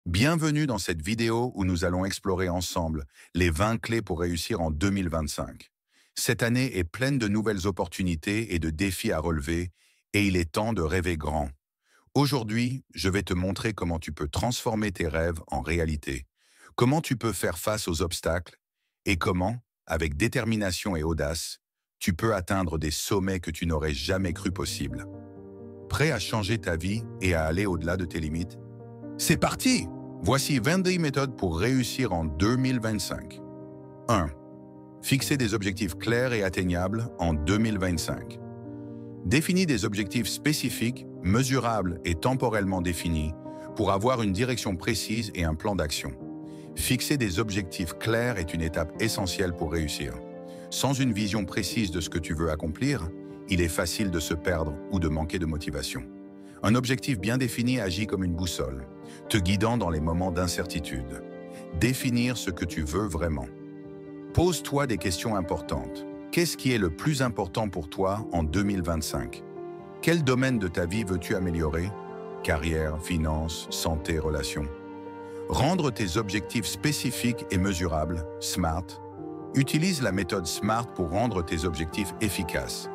Bienvenue dans cette vidéo où nous allons explorer ensemble les 20 clés pour réussir en 2025. Cette année est pleine de nouvelles opportunités et de défis à relever et il est temps de rêver grand. Aujourd'hui, je vais te montrer comment tu peux transformer tes rêves en réalité, comment tu peux faire face aux obstacles et comment, avec détermination et audace, tu peux atteindre des sommets que tu n'aurais jamais cru possibles. Prêt à changer ta vie et à aller au-delà de tes limites? C'est parti! Voici 22 méthodes pour réussir en 2025. 1. Fixer des objectifs clairs et atteignables en 2025. Définis des objectifs spécifiques, mesurables et temporellement définis pour avoir une direction précise et un plan d'action. Fixer des objectifs clairs est une étape essentielle pour réussir. Sans une vision précise de ce que tu veux accomplir, il est facile de se perdre ou de manquer de motivation. Un objectif bien défini agit comme une boussole, te guidant dans les moments d'incertitude. Définir ce que tu veux vraiment. Pose-toi des questions importantes. Qu'est-ce qui est le plus important pour toi en 2025? Quel domaine de ta vie veux-tu améliorer? Carrière, finances, santé, relations. Rendre tes objectifs spécifiques et mesurables, SMART. Utilise la méthode SMART pour rendre tes objectifs efficaces.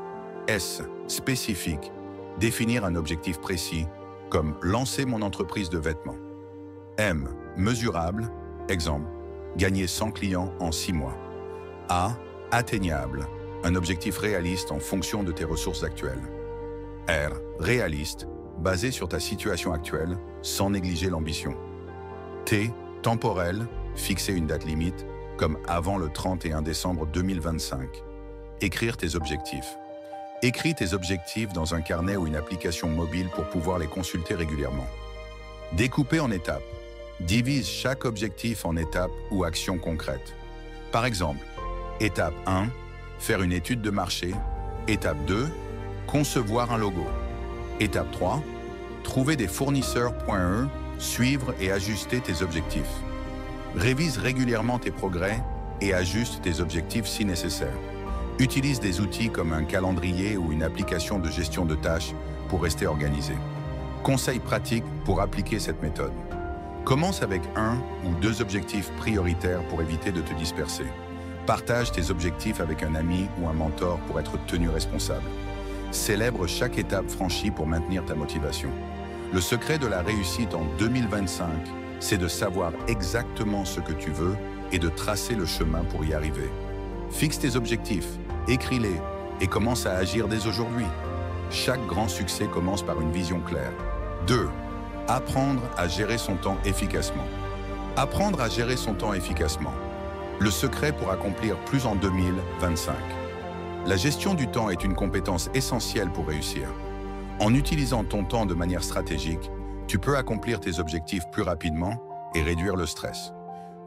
S. Spécifique. Définir un objectif précis, comme lancer mon entreprise de vêtements. M. Mesurable. Exemple, gagner 100 clients en 6 mois. A. Atteignable. Un objectif réaliste en fonction de tes ressources actuelles. R. Réaliste. Basé sur ta situation actuelle, sans négliger l'ambition. T. Temporel. Fixer une date limite, comme avant le 31 décembre 2025. Écrire tes objectifs. Écris tes objectifs dans un carnet ou une application mobile pour pouvoir les consulter régulièrement. Découper en étapes. Divise chaque objectif en étapes ou actions concrètes. Par exemple, étape 1, faire une étude de marché. Étape 2, concevoir un logo. Étape 3, trouver des fournisseurs.e, suivre et ajuster tes objectifs. Révise régulièrement tes progrès et ajuste tes objectifs si nécessaire. Utilise des outils comme un calendrier ou une application de gestion de tâches pour rester organisé. Conseils pratiques pour appliquer cette méthode. Commence avec 1 ou 2 objectifs prioritaires pour éviter de te disperser. Partage tes objectifs avec un ami ou un mentor pour être tenu responsable. Célèbre chaque étape franchie pour maintenir ta motivation. Le secret de la réussite en 2025, c'est de savoir exactement ce que tu veux et de tracer le chemin pour y arriver. Fixe tes objectifs, écris-les et commence à agir dès aujourd'hui. Chaque grand succès commence par une vision claire. 2. Apprendre à gérer son temps efficacement. Apprendre à gérer son temps efficacement. Le secret pour accomplir plus en 2025. La gestion du temps est une compétence essentielle pour réussir. En utilisant ton temps de manière stratégique, tu peux accomplir tes objectifs plus rapidement et réduire le stress.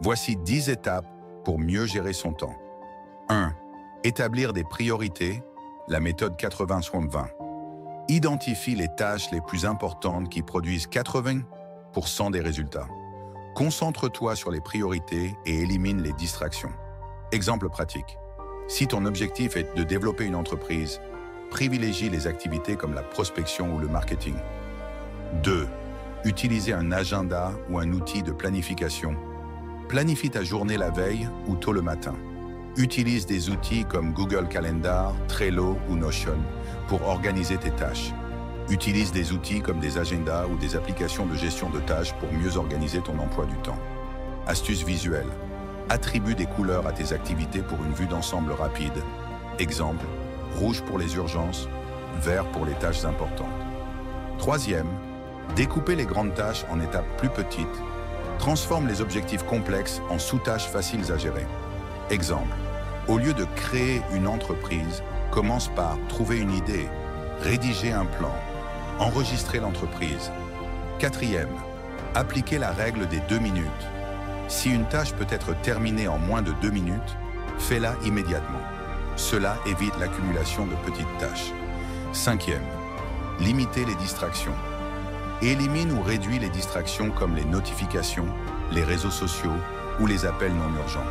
Voici 10 étapes pour mieux gérer son temps. 1. Établir des priorités, la méthode 80-20. Identifie les tâches les plus importantes qui produisent 80% des résultats. Concentre-toi sur les priorités et élimine les distractions. Exemple pratique. Si ton objectif est de développer une entreprise, privilégie les activités comme la prospection ou le marketing. 2. Utiliser un agenda ou un outil de planification. Planifie ta journée la veille ou tôt le matin. Utilise des outils comme Google Calendar, Trello ou Notion pour organiser tes tâches. Utilise des outils comme des agendas ou des applications de gestion de tâches pour mieux organiser ton emploi du temps. Astuce visuelle. Attribue des couleurs à tes activités pour une vue d'ensemble rapide. Exemple, rouge pour les urgences, vert pour les tâches importantes. 3e, découper les grandes tâches en étapes plus petites. Transforme les objectifs complexes en sous-tâches faciles à gérer. Exemple, au lieu de créer une entreprise, commence par trouver une idée, rédiger un plan, enregistrer l'entreprise. 4e, appliquer la règle des 2 minutes. Si une tâche peut être terminée en moins de 2 minutes, fais-la immédiatement. Cela évite l'accumulation de petites tâches. 5e, limiter les distractions. Élimine ou réduis les distractions comme les notifications, les réseaux sociaux ou les appels non urgents.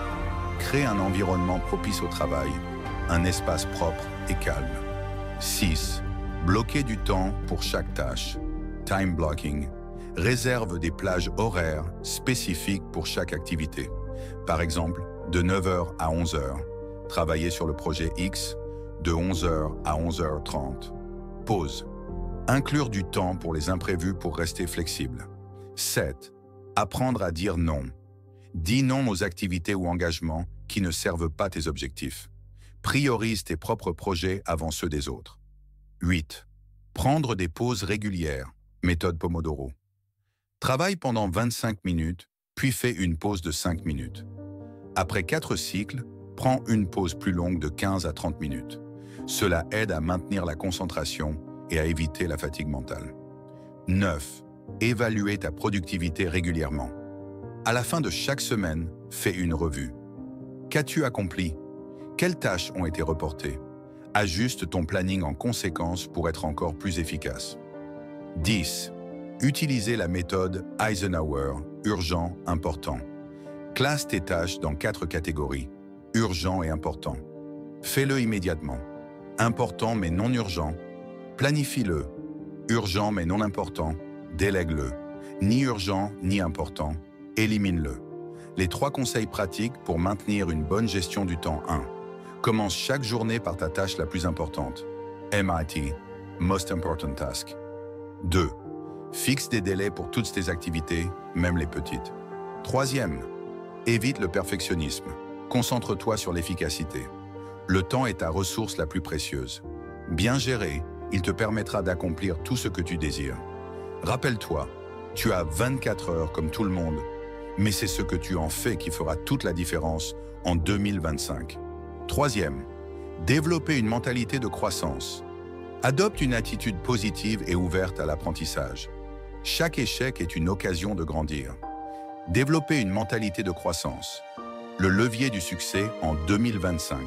Crée un environnement propice au travail, un espace propre et calme. 6. Bloquer du temps pour chaque tâche. Time blocking. Réserve des plages horaires spécifiques pour chaque activité. Par exemple, de 9 heures à 11 heures, travailler sur le projet X, de 11 heures à 11h30. Pause. Inclure du temps pour les imprévus pour rester flexible. 7. Apprendre à dire non. Dis non aux activités ou engagements qui ne servent pas tes objectifs. Priorise tes propres projets avant ceux des autres. 8. Prendre des pauses régulières. Méthode Pomodoro. Travaille pendant 25 minutes, puis fais une pause de 5 minutes. Après 4 cycles, prends une pause plus longue de 15 à 30 minutes. Cela aide à maintenir la concentration et à éviter la fatigue mentale. 9. Évaluer ta productivité régulièrement. À la fin de chaque semaine, fais une revue. Qu'as-tu accompli? Quelles tâches ont été reportées? Ajuste ton planning en conséquence pour être encore plus efficace. 10. Utilisez la méthode Eisenhower, urgent, important. Classe tes tâches dans 4 catégories, urgent et important. Fais-le immédiatement. Important mais non urgent, planifie-le. Urgent mais non important, délègue-le. Ni urgent ni important, élimine-le. Les 3 conseils pratiques pour maintenir une bonne gestion du temps. 1. Commence chaque journée par ta tâche la plus importante. MIT, Most Important Task. 2. Fixe des délais pour toutes tes activités, même les petites. 3e. Évite le perfectionnisme. Concentre-toi sur l'efficacité. Le temps est ta ressource la plus précieuse. Bien géré, il te permettra d'accomplir tout ce que tu désires. Rappelle-toi, tu as 24 heures comme tout le monde, mais c'est ce que tu en fais qui fera toute la différence en 2025. 3e. Développer une mentalité de croissance. Adopte une attitude positive et ouverte à l'apprentissage. Chaque échec est une occasion de grandir. Développer une mentalité de croissance. Le levier du succès en 2025.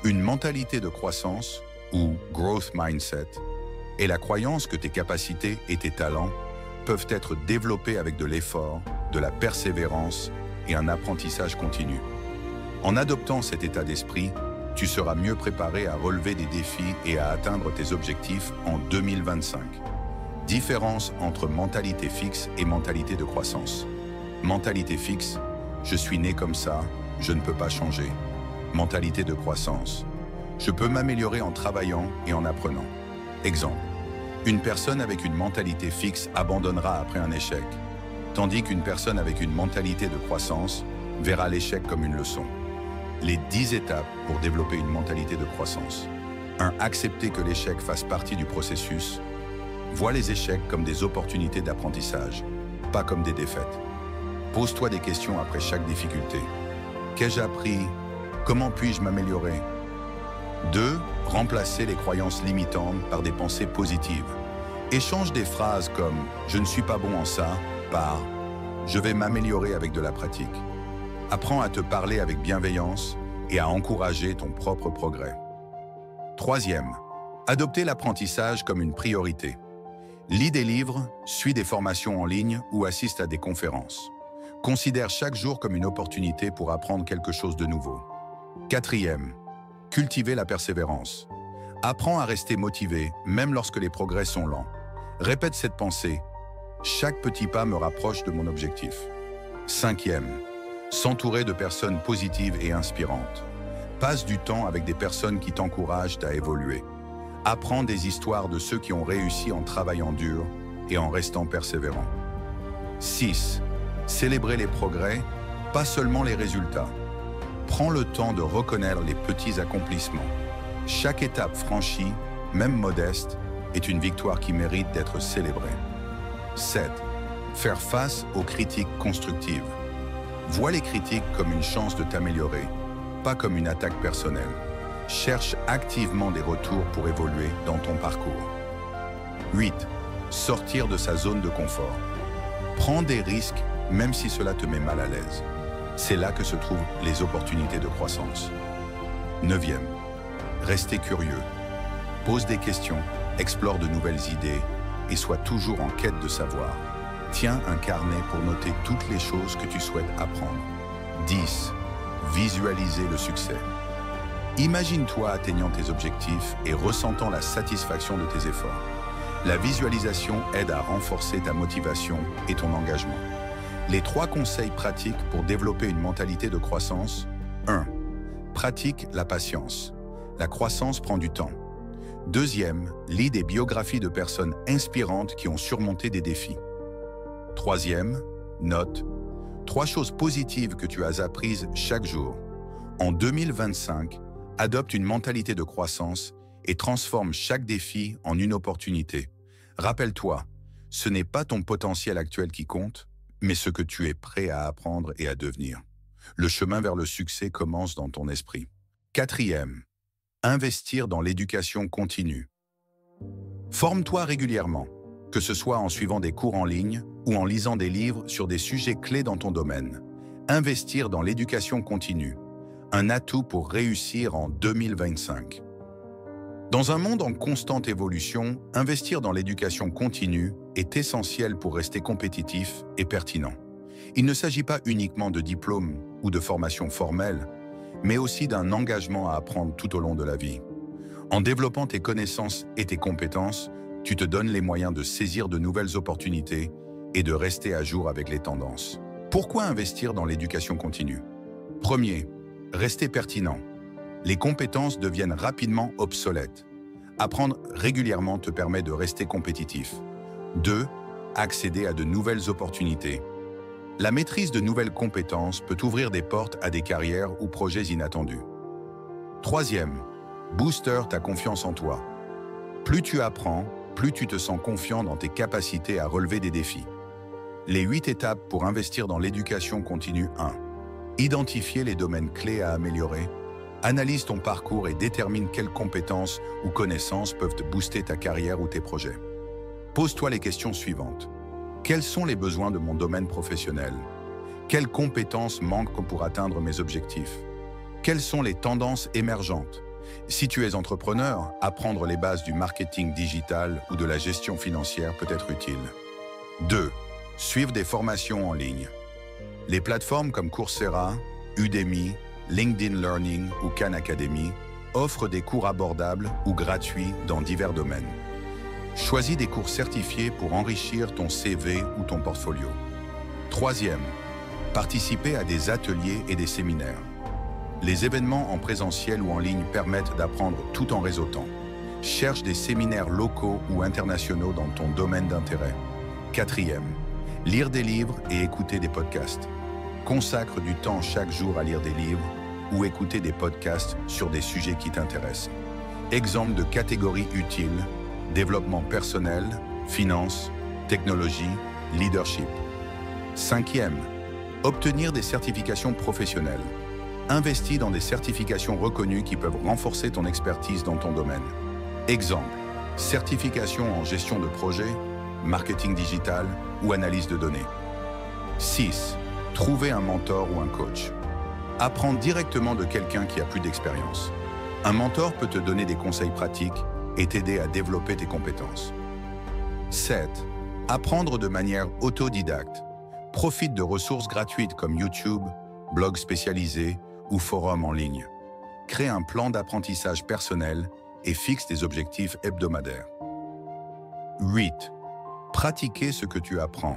Une mentalité de croissance, ou growth mindset, est la croyance que tes capacités et tes talents peuvent être développés avec de l'effort, de la persévérance et un apprentissage continu. En adoptant cet état d'esprit, tu seras mieux préparé à relever des défis et à atteindre tes objectifs en 2025. Différence entre mentalité fixe et mentalité de croissance. Mentalité fixe, je suis né comme ça, je ne peux pas changer. Mentalité de croissance, je peux m'améliorer en travaillant et en apprenant. Exemple, une personne avec une mentalité fixe abandonnera après un échec, tandis qu'une personne avec une mentalité de croissance verra l'échec comme une leçon. Les 10 étapes pour développer une mentalité de croissance. 1. Accepter que l'échec fasse partie du processus. Vois les échecs comme des opportunités d'apprentissage, pas comme des défaites. Pose-toi des questions après chaque difficulté. Qu'ai-je appris? Comment puis-je m'améliorer? 2. Remplacer les croyances limitantes par des pensées positives. Échange des phrases comme « je ne suis pas bon en ça » par « je vais m'améliorer avec de la pratique ». Apprends à te parler avec bienveillance et à encourager ton propre progrès. 3e. Adopter l'apprentissage comme une priorité. Lis des livres, suis des formations en ligne ou assiste à des conférences. Considère chaque jour comme une opportunité pour apprendre quelque chose de nouveau. 4e. Cultiver la persévérance. Apprends à rester motivé, même lorsque les progrès sont lents. Répète cette pensée. Chaque petit pas me rapproche de mon objectif. 5e. S'entourer de personnes positives et inspirantes. Passe du temps avec des personnes qui t'encouragent à évoluer. Apprends des histoires de ceux qui ont réussi en travaillant dur et en restant persévérant. 6. Célébrer les progrès, pas seulement les résultats. Prends le temps de reconnaître les petits accomplissements. Chaque étape franchie, même modeste, est une victoire qui mérite d'être célébrée. 7. Faire face aux critiques constructives. Vois les critiques comme une chance de t'améliorer, pas comme une attaque personnelle. Cherche activement des retours pour évoluer dans ton parcours. 8. Sortir de sa zone de confort. Prends des risques, même si cela te met mal à l'aise. C'est là que se trouvent les opportunités de croissance. 9e. Restez curieux. Pose des questions, explore de nouvelles idées et sois toujours en quête de savoir. Tiens un carnet pour noter toutes les choses que tu souhaites apprendre. 10. Visualiser le succès. Imagine-toi atteignant tes objectifs et ressentant la satisfaction de tes efforts. La visualisation aide à renforcer ta motivation et ton engagement. Les 3 conseils pratiques pour développer une mentalité de croissance. 1. Pratique la patience. La croissance prend du temps. 2e, lis des biographies de personnes inspirantes qui ont surmonté des défis. 3e, note 3 choses positives que tu as apprises chaque jour. En 2025, adopte une mentalité de croissance et transforme chaque défi en une opportunité. Rappelle-toi, ce n'est pas ton potentiel actuel qui compte, mais ce que tu es prêt à apprendre et à devenir. Le chemin vers le succès commence dans ton esprit. 4e, investir dans l'éducation continue. Forme-toi régulièrement, que ce soit en suivant des cours en ligne ou en lisant des livres sur des sujets clés dans ton domaine. Investir dans l'éducation continue, un atout pour réussir en 2025. Dans un monde en constante évolution, investir dans l'éducation continue est essentiel pour rester compétitif et pertinent. Il ne s'agit pas uniquement de diplômes ou de formations formelles, mais aussi d'un engagement à apprendre tout au long de la vie. En développant tes connaissances et tes compétences, tu te donnes les moyens de saisir de nouvelles opportunités et de rester à jour avec les tendances. Pourquoi investir dans l'éducation continue? 1er, rester pertinent. Les compétences deviennent rapidement obsolètes. Apprendre régulièrement te permet de rester compétitif. 2. Accéder à de nouvelles opportunités. La maîtrise de nouvelles compétences peut ouvrir des portes à des carrières ou projets inattendus. 3e, booster ta confiance en toi. Plus tu apprends, plus tu te sens confiant dans tes capacités à relever des défis. Les 8 étapes pour investir dans l'éducation continue. 1. Identifier les domaines clés à améliorer. Analyse ton parcours et détermine quelles compétences ou connaissances peuvent te booster ta carrière ou tes projets. Pose-toi les questions suivantes. Quels sont les besoins de mon domaine professionnel? Quelles compétences manquent pour atteindre mes objectifs? Quelles sont les tendances émergentes? Si tu es entrepreneur, apprendre les bases du marketing digital ou de la gestion financière peut être utile. 2. Suivre des formations en ligne. Les plateformes comme Coursera, Udemy, LinkedIn Learning ou Khan Academy offrent des cours abordables ou gratuits dans divers domaines. Choisis des cours certifiés pour enrichir ton CV ou ton portfolio. 3e, participer à des ateliers et des séminaires. Les événements en présentiel ou en ligne permettent d'apprendre tout en réseautant. Cherche des séminaires locaux ou internationaux dans ton domaine d'intérêt. 4e, lire des livres et écouter des podcasts. Consacre du temps chaque jour à lire des livres ou écouter des podcasts sur des sujets qui t'intéressent. Exemple de catégories utiles: développement personnel, finance, technologie, leadership. 5e, obtenir des certifications professionnelles. Investis dans des certifications reconnues qui peuvent renforcer ton expertise dans ton domaine. Exemple, certification en gestion de projet, marketing digital ou analyse de données. 6. Trouver un mentor ou un coach. Apprends directement de quelqu'un qui a plus d'expérience. Un mentor peut te donner des conseils pratiques et t'aider à développer tes compétences. 7. Apprendre de manière autodidacte. Profite de ressources gratuites comme YouTube, blogs spécialisés ou forums en ligne. Crée un plan d'apprentissage personnel et fixe des objectifs hebdomadaires. 8. Pratiquer ce que tu apprends.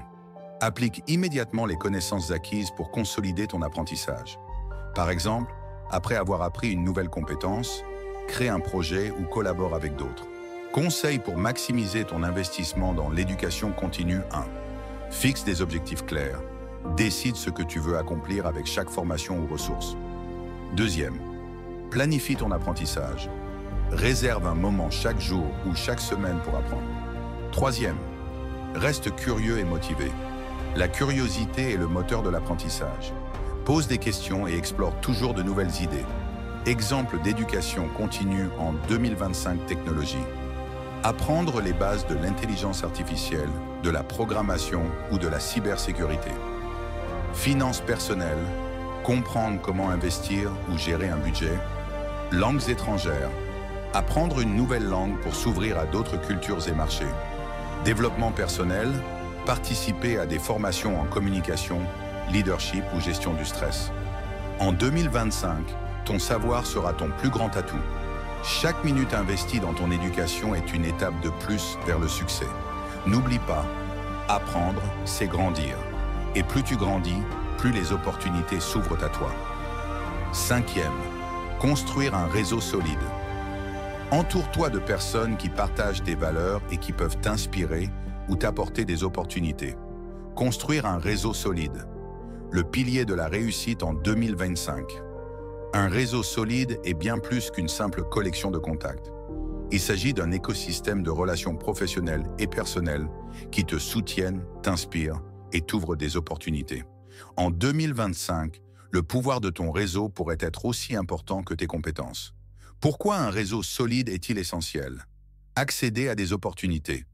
Applique immédiatement les connaissances acquises pour consolider ton apprentissage. Par exemple, après avoir appris une nouvelle compétence, crée un projet ou collabore avec d'autres. Conseils pour maximiser ton investissement dans l'éducation continue. 1. Fixe des objectifs clairs. Décide ce que tu veux accomplir avec chaque formation ou ressource. 2e, planifie ton apprentissage. Réserve un moment chaque jour ou chaque semaine pour apprendre. 3e, reste curieux et motivé. La curiosité est le moteur de l'apprentissage. Pose des questions et explore toujours de nouvelles idées. Exemple d'éducation continue en 2025 technologie. Apprendre les bases de l'intelligence artificielle, de la programmation ou de la cybersécurité. Finances personnelles, comprendre comment investir ou gérer un budget. Langues étrangères, apprendre une nouvelle langue pour s'ouvrir à d'autres cultures et marchés. Développement personnel, participer à des formations en communication, leadership ou gestion du stress. En 2025, ton savoir sera ton plus grand atout. Chaque minute investie dans ton éducation est une étape de plus vers le succès. N'oublie pas, apprendre, c'est grandir. Et plus tu grandis, plus les opportunités s'ouvrent à toi. 5e, construire un réseau solide. Entoure-toi de personnes qui partagent tes valeurs et qui peuvent t'inspirer ou t'apporter des opportunités. Construire un réseau solide. Le pilier de la réussite en 2025. Un réseau solide est bien plus qu'une simple collection de contacts. Il s'agit d'un écosystème de relations professionnelles et personnelles qui te soutiennent, t'inspirent et t'ouvrent des opportunités. En 2025, le pouvoir de ton réseau pourrait être aussi important que tes compétences. Pourquoi un réseau solide est-il essentiel? Accéder à des opportunités.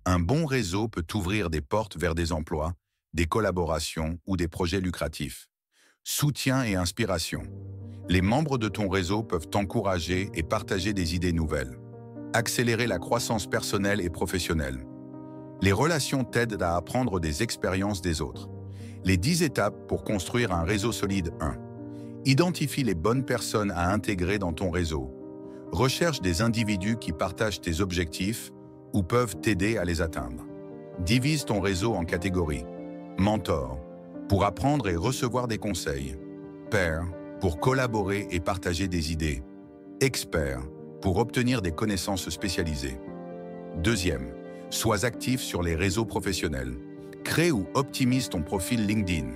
Un bon réseau peut t'ouvrir des portes vers des emplois, des collaborations ou des projets lucratifs. Soutien et inspiration. Les membres de ton réseau peuvent t'encourager et partager des idées nouvelles. Accélérer la croissance personnelle et professionnelle. Les relations t'aident à apprendre des expériences des autres. Les 10 étapes pour construire un réseau solide. 1. Identifie les bonnes personnes à intégrer dans ton réseau. Recherche des individus qui partagent tes objectifs ou peuvent t'aider à les atteindre. Divise ton réseau en catégories. Mentor, pour apprendre et recevoir des conseils. Pair, pour collaborer et partager des idées. Expert, pour obtenir des connaissances spécialisées. 2e, sois actif sur les réseaux professionnels. Crée ou optimise ton profil LinkedIn.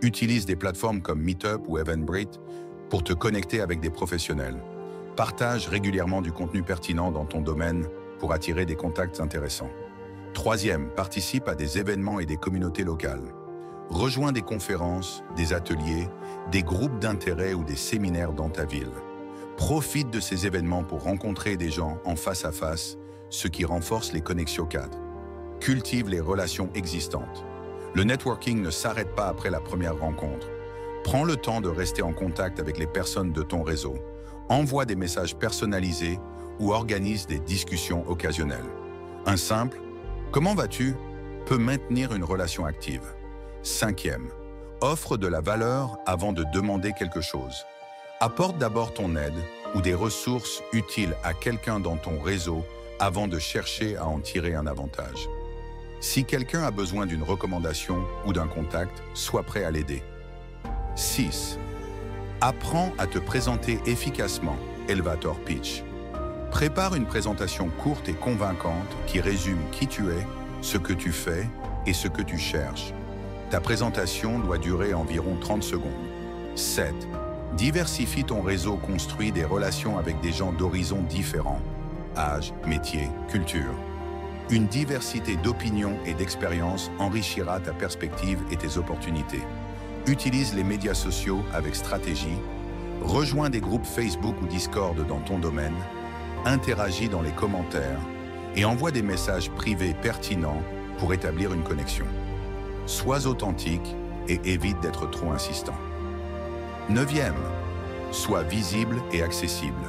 Utilise des plateformes comme Meetup ou Eventbrite pour te connecter avec des professionnels. Partage régulièrement du contenu pertinent dans ton domaine pour attirer des contacts intéressants. 3e, participe à des événements et des communautés locales. Rejoins des conférences, des ateliers, des groupes d'intérêt ou des séminaires dans ta ville. Profite de ces événements pour rencontrer des gens en face à face, ce qui renforce les connexions cadres. Cultive les relations existantes. Le networking ne s'arrête pas après la première rencontre. Prends le temps de rester en contact avec les personnes de ton réseau. Envoie des messages personnalisés ou organise des discussions occasionnelles. Un simple « Comment vas-tu » peut maintenir une relation active. 5e, offre de la valeur avant de demander quelque chose. Apporte d'abord ton aide ou des ressources utiles à quelqu'un dans ton réseau avant de chercher à en tirer un avantage. Si quelqu'un a besoin d'une recommandation ou d'un contact, sois prêt à l'aider. 6. Apprends à te présenter efficacement, Elevator Pitch. Prépare une présentation courte et convaincante qui résume qui tu es, ce que tu fais et ce que tu cherches. Ta présentation doit durer environ 30 secondes. 7. Diversifie ton réseau, construit des relations avec des gens d'horizons différents. Âge, métier, culture. Une diversité d'opinions et d'expériences enrichira ta perspective et tes opportunités. Utilise les médias sociaux avec stratégie. Rejoins des groupes Facebook ou Discord dans ton domaine. Interagis dans les commentaires et envoie des messages privés pertinents pour établir une connexion. Sois authentique et évite d'être trop insistant. 9e, sois visible et accessible.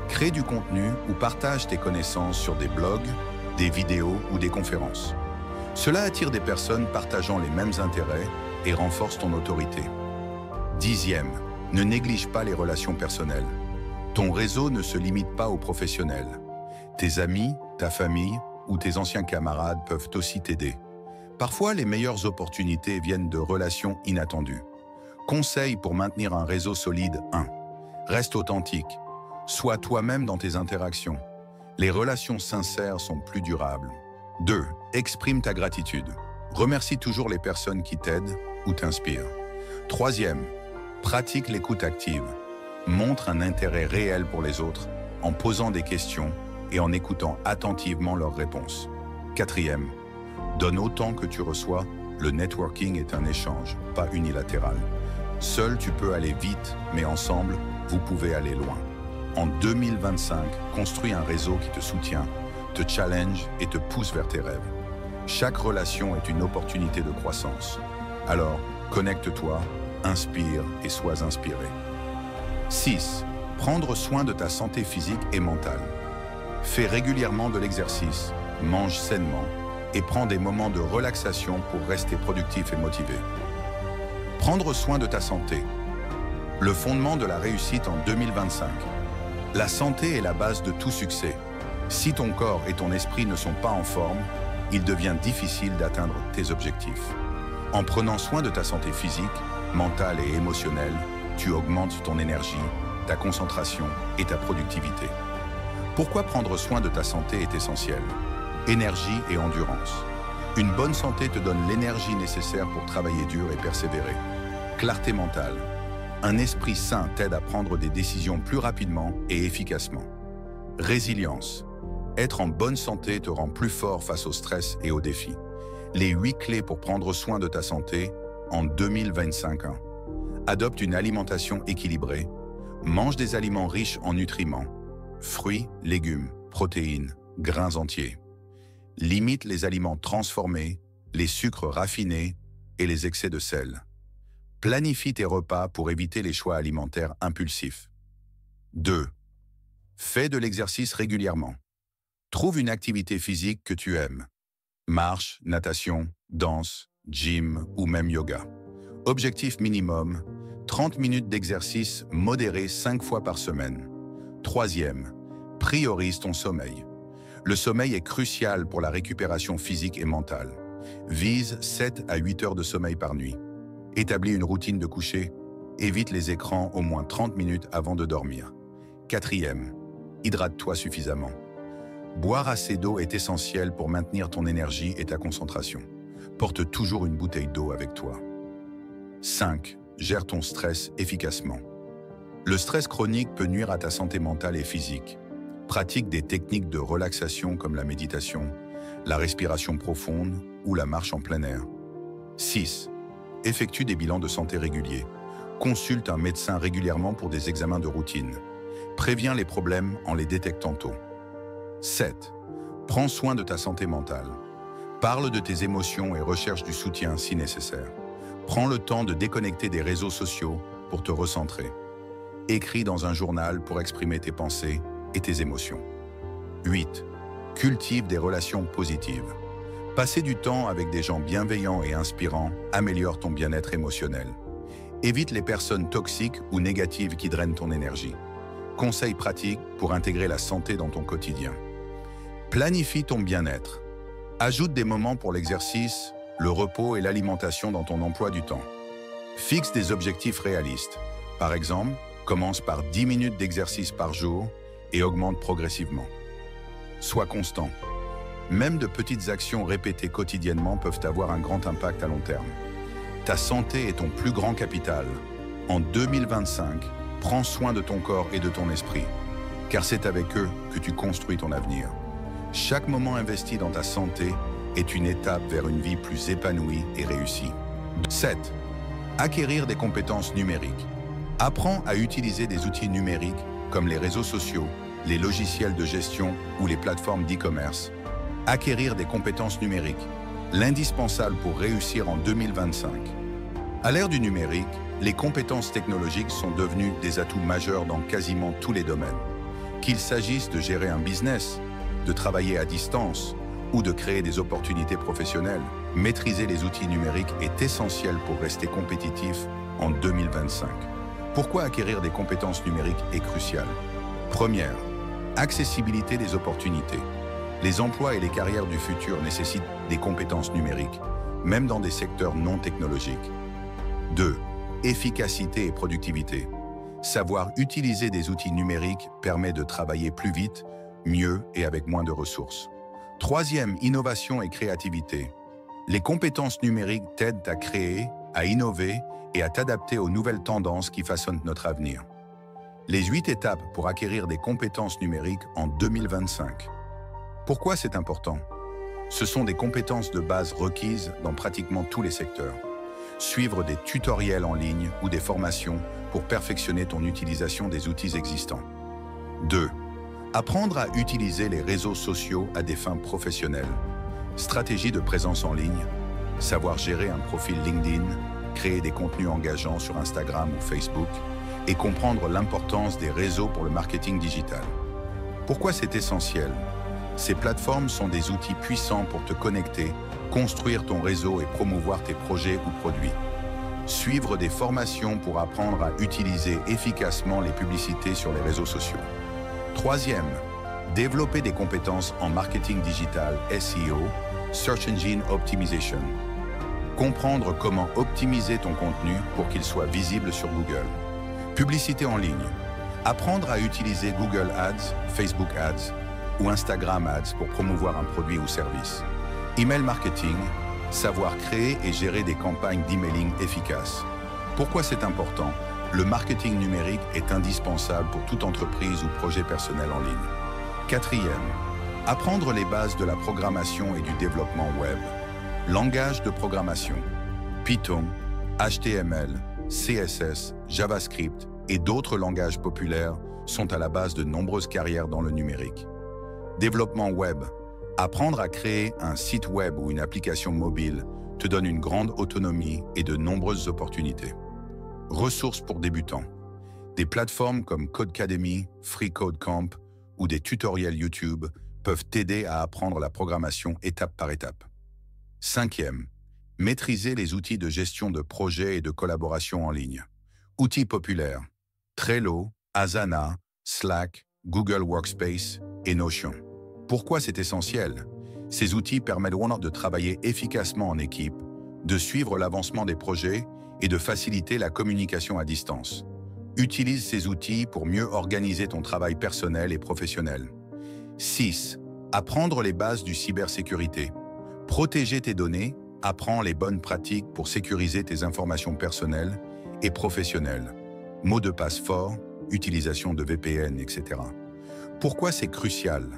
Crée du contenu ou partage tes connaissances sur des blogs, des vidéos ou des conférences. Cela attire des personnes partageant les mêmes intérêts et renforce ton autorité. 10e, ne néglige pas les relations personnelles. Ton réseau ne se limite pas aux professionnels. Tes amis, ta famille ou tes anciens camarades peuvent aussi t'aider. Parfois, les meilleures opportunités viennent de relations inattendues. Conseil pour maintenir un réseau solide. 1. Reste authentique. Sois toi-même dans tes interactions. Les relations sincères sont plus durables. 2. Exprime ta gratitude. Remercie toujours les personnes qui t'aident ou t'inspirent. 3e. Pratique l'écoute active. Montre un intérêt réel pour les autres en posant des questions et en écoutant attentivement leurs réponses. 4e. Donne autant que tu reçois. Le networking est un échange, pas unilatéral. Seul, tu peux aller vite, mais ensemble, vous pouvez aller loin. En 2025, construis un réseau qui te soutient, te challenge et te pousse vers tes rêves. Chaque relation est une opportunité de croissance. Alors, connecte-toi, inspire et sois inspiré. 6. Prendre soin de ta santé physique et mentale. Fais régulièrement de l'exercice, mange sainement et prends des moments de relaxation pour rester productif et motivé. Prendre soin de ta santé. Le fondement de la réussite en 2025. La santé est la base de tout succès. Si ton corps et ton esprit ne sont pas en forme, il devient difficile d'atteindre tes objectifs. En prenant soin de ta santé physique, mentale et émotionnelle, tu augmentes ton énergie, ta concentration et ta productivité. Pourquoi prendre soin de ta santé est essentiel? Énergie et endurance. Une bonne santé te donne l'énergie nécessaire pour travailler dur et persévérer. Clarté mentale. Un esprit sain t'aide à prendre des décisions plus rapidement et efficacement. Résilience. Être en bonne santé te rend plus fort face au stress et aux défis. Les 8 clés pour prendre soin de ta santé en 2025. Adopte une alimentation équilibrée. Mange des aliments riches en nutriments. Fruits, légumes, protéines, grains entiers. Limite les aliments transformés, les sucres raffinés et les excès de sel. Planifie tes repas pour éviter les choix alimentaires impulsifs. 2. Fais de l'exercice régulièrement. Trouve une activité physique que tu aimes. Marche, natation, danse, gym ou même yoga. Objectif minimum, 30 minutes d'exercice modéré 5 fois par semaine. 3e, priorise ton sommeil. Le sommeil est crucial pour la récupération physique et mentale. Vise 7 à 8 heures de sommeil par nuit. Établis une routine de coucher. Évite les écrans au moins 30 minutes avant de dormir. 4e, hydrate-toi suffisamment. Boire assez d'eau est essentiel pour maintenir ton énergie et ta concentration. Porte toujours une bouteille d'eau avec toi. 5. Gère ton stress efficacement. Le stress chronique peut nuire à ta santé mentale et physique. Pratique des techniques de relaxation comme la méditation, la respiration profonde ou la marche en plein air. 6. Effectue des bilans de santé réguliers. Consulte un médecin régulièrement pour des examens de routine. Préviens les problèmes en les détectant tôt. 7. Prends soin de ta santé mentale. Parle de tes émotions et recherche du soutien si nécessaire. Prends le temps de déconnecter des réseaux sociaux pour te recentrer. Écris dans un journal pour exprimer tes pensées et tes émotions. 8. Cultive des relations positives. Passer du temps avec des gens bienveillants et inspirants améliore ton bien-être émotionnel. Évite les personnes toxiques ou négatives qui drainent ton énergie. Conseils pratiques pour intégrer la santé dans ton quotidien. Planifie ton bien-être. Ajoute des moments pour l'exercice, le repos et l'alimentation dans ton emploi du temps. Fixe des objectifs réalistes. Par exemple, commence par 10 minutes d'exercice par jour et augmente progressivement. Sois constant. Même de petites actions répétées quotidiennement peuvent avoir un grand impact à long terme. Ta santé est ton plus grand capital. En 2025, prends soin de ton corps et de ton esprit, car c'est avec eux que tu construis ton avenir. Chaque moment investi dans ta santé est une étape vers une vie plus épanouie et réussie. 7. Acquérir des compétences numériques. Apprends à utiliser des outils numériques comme les réseaux sociaux, les logiciels de gestion ou les plateformes d'e-commerce. Acquérir des compétences numériques, l'indispensable pour réussir en 2025. À l'ère du numérique, les compétences technologiques sont devenues des atouts majeurs dans quasiment tous les domaines. Qu'il s'agisse de gérer un business, de travailler à distance ou de créer des opportunités professionnelles, maîtriser les outils numériques est essentiel pour rester compétitif en 2025. Pourquoi acquérir des compétences numériques est crucial? Première, accessibilité des opportunités. Les emplois et les carrières du futur nécessitent des compétences numériques, même dans des secteurs non technologiques. 2. Efficacité et productivité. Savoir utiliser des outils numériques permet de travailler plus vite, mieux et avec moins de ressources. 3e, innovation et créativité. Les compétences numériques t'aident à créer, à innover et à t'adapter aux nouvelles tendances qui façonnent notre avenir. Les 8 étapes pour acquérir des compétences numériques en 2025. Pourquoi c'est important? Ce sont des compétences de base requises dans pratiquement tous les secteurs. Suivre des tutoriels en ligne ou des formations pour perfectionner ton utilisation des outils existants. 2. Apprendre à utiliser les réseaux sociaux à des fins professionnelles. Stratégie de présence en ligne, savoir gérer un profil LinkedIn, créer des contenus engageants sur Instagram ou Facebook et comprendre l'importance des réseaux pour le marketing digital. Pourquoi c'est essentiel? Ces plateformes sont des outils puissants pour te connecter, construire ton réseau et promouvoir tes projets ou produits. Suivre des formations pour apprendre à utiliser efficacement les publicités sur les réseaux sociaux. Troisième, développer des compétences en marketing digital, SEO, Search Engine Optimization. Comprendre comment optimiser ton contenu pour qu'il soit visible sur Google. Publicité en ligne. Apprendre à utiliser Google Ads, Facebook Ads ou Instagram Ads pour promouvoir un produit ou service. Email marketing. Savoir créer et gérer des campagnes d'emailing efficaces. Pourquoi c'est important? Le marketing numérique est indispensable pour toute entreprise ou projet personnel en ligne. Quatrième, apprendre les bases de la programmation et du développement web. Langage de programmation. Python, HTML, CSS, JavaScript et d'autres langages populaires sont à la base de nombreuses carrières dans le numérique. Développement web. Apprendre à créer un site web ou une application mobile te donne une grande autonomie et de nombreuses opportunités. Ressources pour débutants. Des plateformes comme Codecademy, FreeCodeCamp ou des tutoriels YouTube peuvent t'aider à apprendre la programmation étape par étape. Cinquième, maîtriser les outils de gestion de projets et de collaboration en ligne. Outils populaires. Trello, Asana, Slack, Google Workspace et Notion. Pourquoi c'est essentiel? Ces outils permettent de travailler efficacement en équipe, de suivre l'avancement des projets et de faciliter la communication à distance. Utilise ces outils pour mieux organiser ton travail personnel et professionnel. 6. Apprendre les bases du cybersécurité. Protéger tes données, apprends les bonnes pratiques pour sécuriser tes informations personnelles et professionnelles. Mots de passe forts, utilisation de VPN, etc. Pourquoi c'est crucial?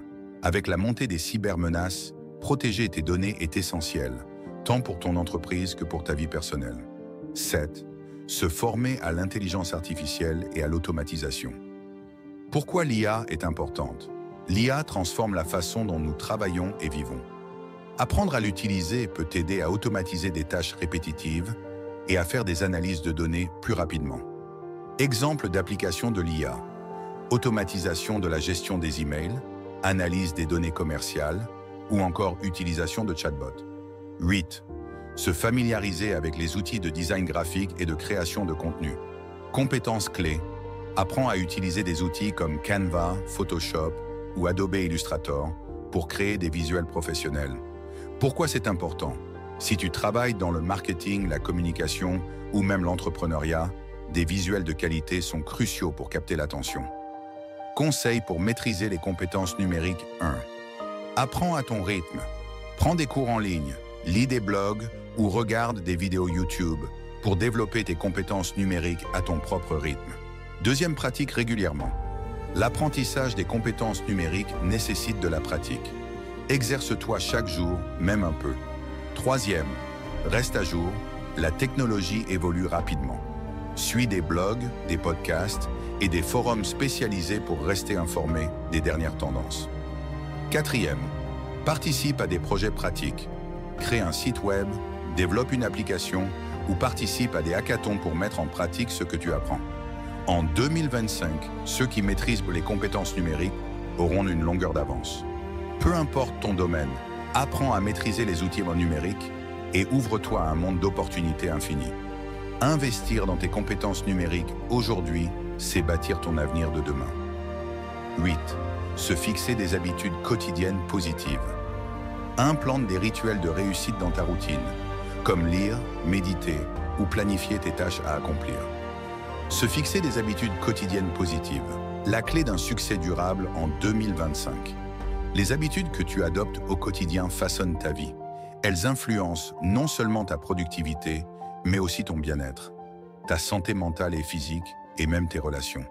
Avec la montée des cybermenaces, protéger tes données est essentiel, tant pour ton entreprise que pour ta vie personnelle. 7. Se former à l'intelligence artificielle et à l'automatisation. Pourquoi l'IA est importante? L'IA transforme la façon dont nous travaillons et vivons. Apprendre à l'utiliser peut t'aider à automatiser des tâches répétitives et à faire des analyses de données plus rapidement. Exemple d'application de l'IA. Automatisation de la gestion des emails, analyse des données commerciales ou encore utilisation de chatbots. 8. Se familiariser avec les outils de design graphique et de création de contenu. Compétences clés. Apprends à utiliser des outils comme Canva, Photoshop ou Adobe Illustrator pour créer des visuels professionnels. Pourquoi c'est important? Si tu travailles dans le marketing, la communication ou même l'entrepreneuriat, des visuels de qualité sont cruciaux pour capter l'attention. Conseils pour maîtriser les compétences numériques 1. Apprends à ton rythme. Prends des cours en ligne, lis des blogs ou regarde des vidéos YouTube pour développer tes compétences numériques à ton propre rythme. Deuxième pratique régulièrement. L'apprentissage des compétences numériques nécessite de la pratique. Exerce-toi chaque jour, même un peu. Troisième, reste à jour. La technologie évolue rapidement. Suis des blogs, des podcasts et des forums spécialisés pour rester informé des dernières tendances. Quatrième, participe à des projets pratiques. Crée un site web, développe une application ou participe à des hackathons pour mettre en pratique ce que tu apprends. En 2025, ceux qui maîtrisent les compétences numériques auront une longueur d'avance. Peu importe ton domaine, apprends à maîtriser les outils numériques et ouvre-toi à un monde d'opportunités infinies. Investir dans tes compétences numériques aujourd'hui, c'est bâtir ton avenir de demain. 8. Se fixer des habitudes quotidiennes positives. Implante des rituels de réussite dans ta routine, comme lire, méditer ou planifier tes tâches à accomplir. Se fixer des habitudes quotidiennes positives, la clé d'un succès durable en 2025. Les habitudes que tu adoptes au quotidien façonnent ta vie. Elles influencent non seulement ta productivité, mais aussi ton bien-être, ta santé mentale et physique, et même tes relations.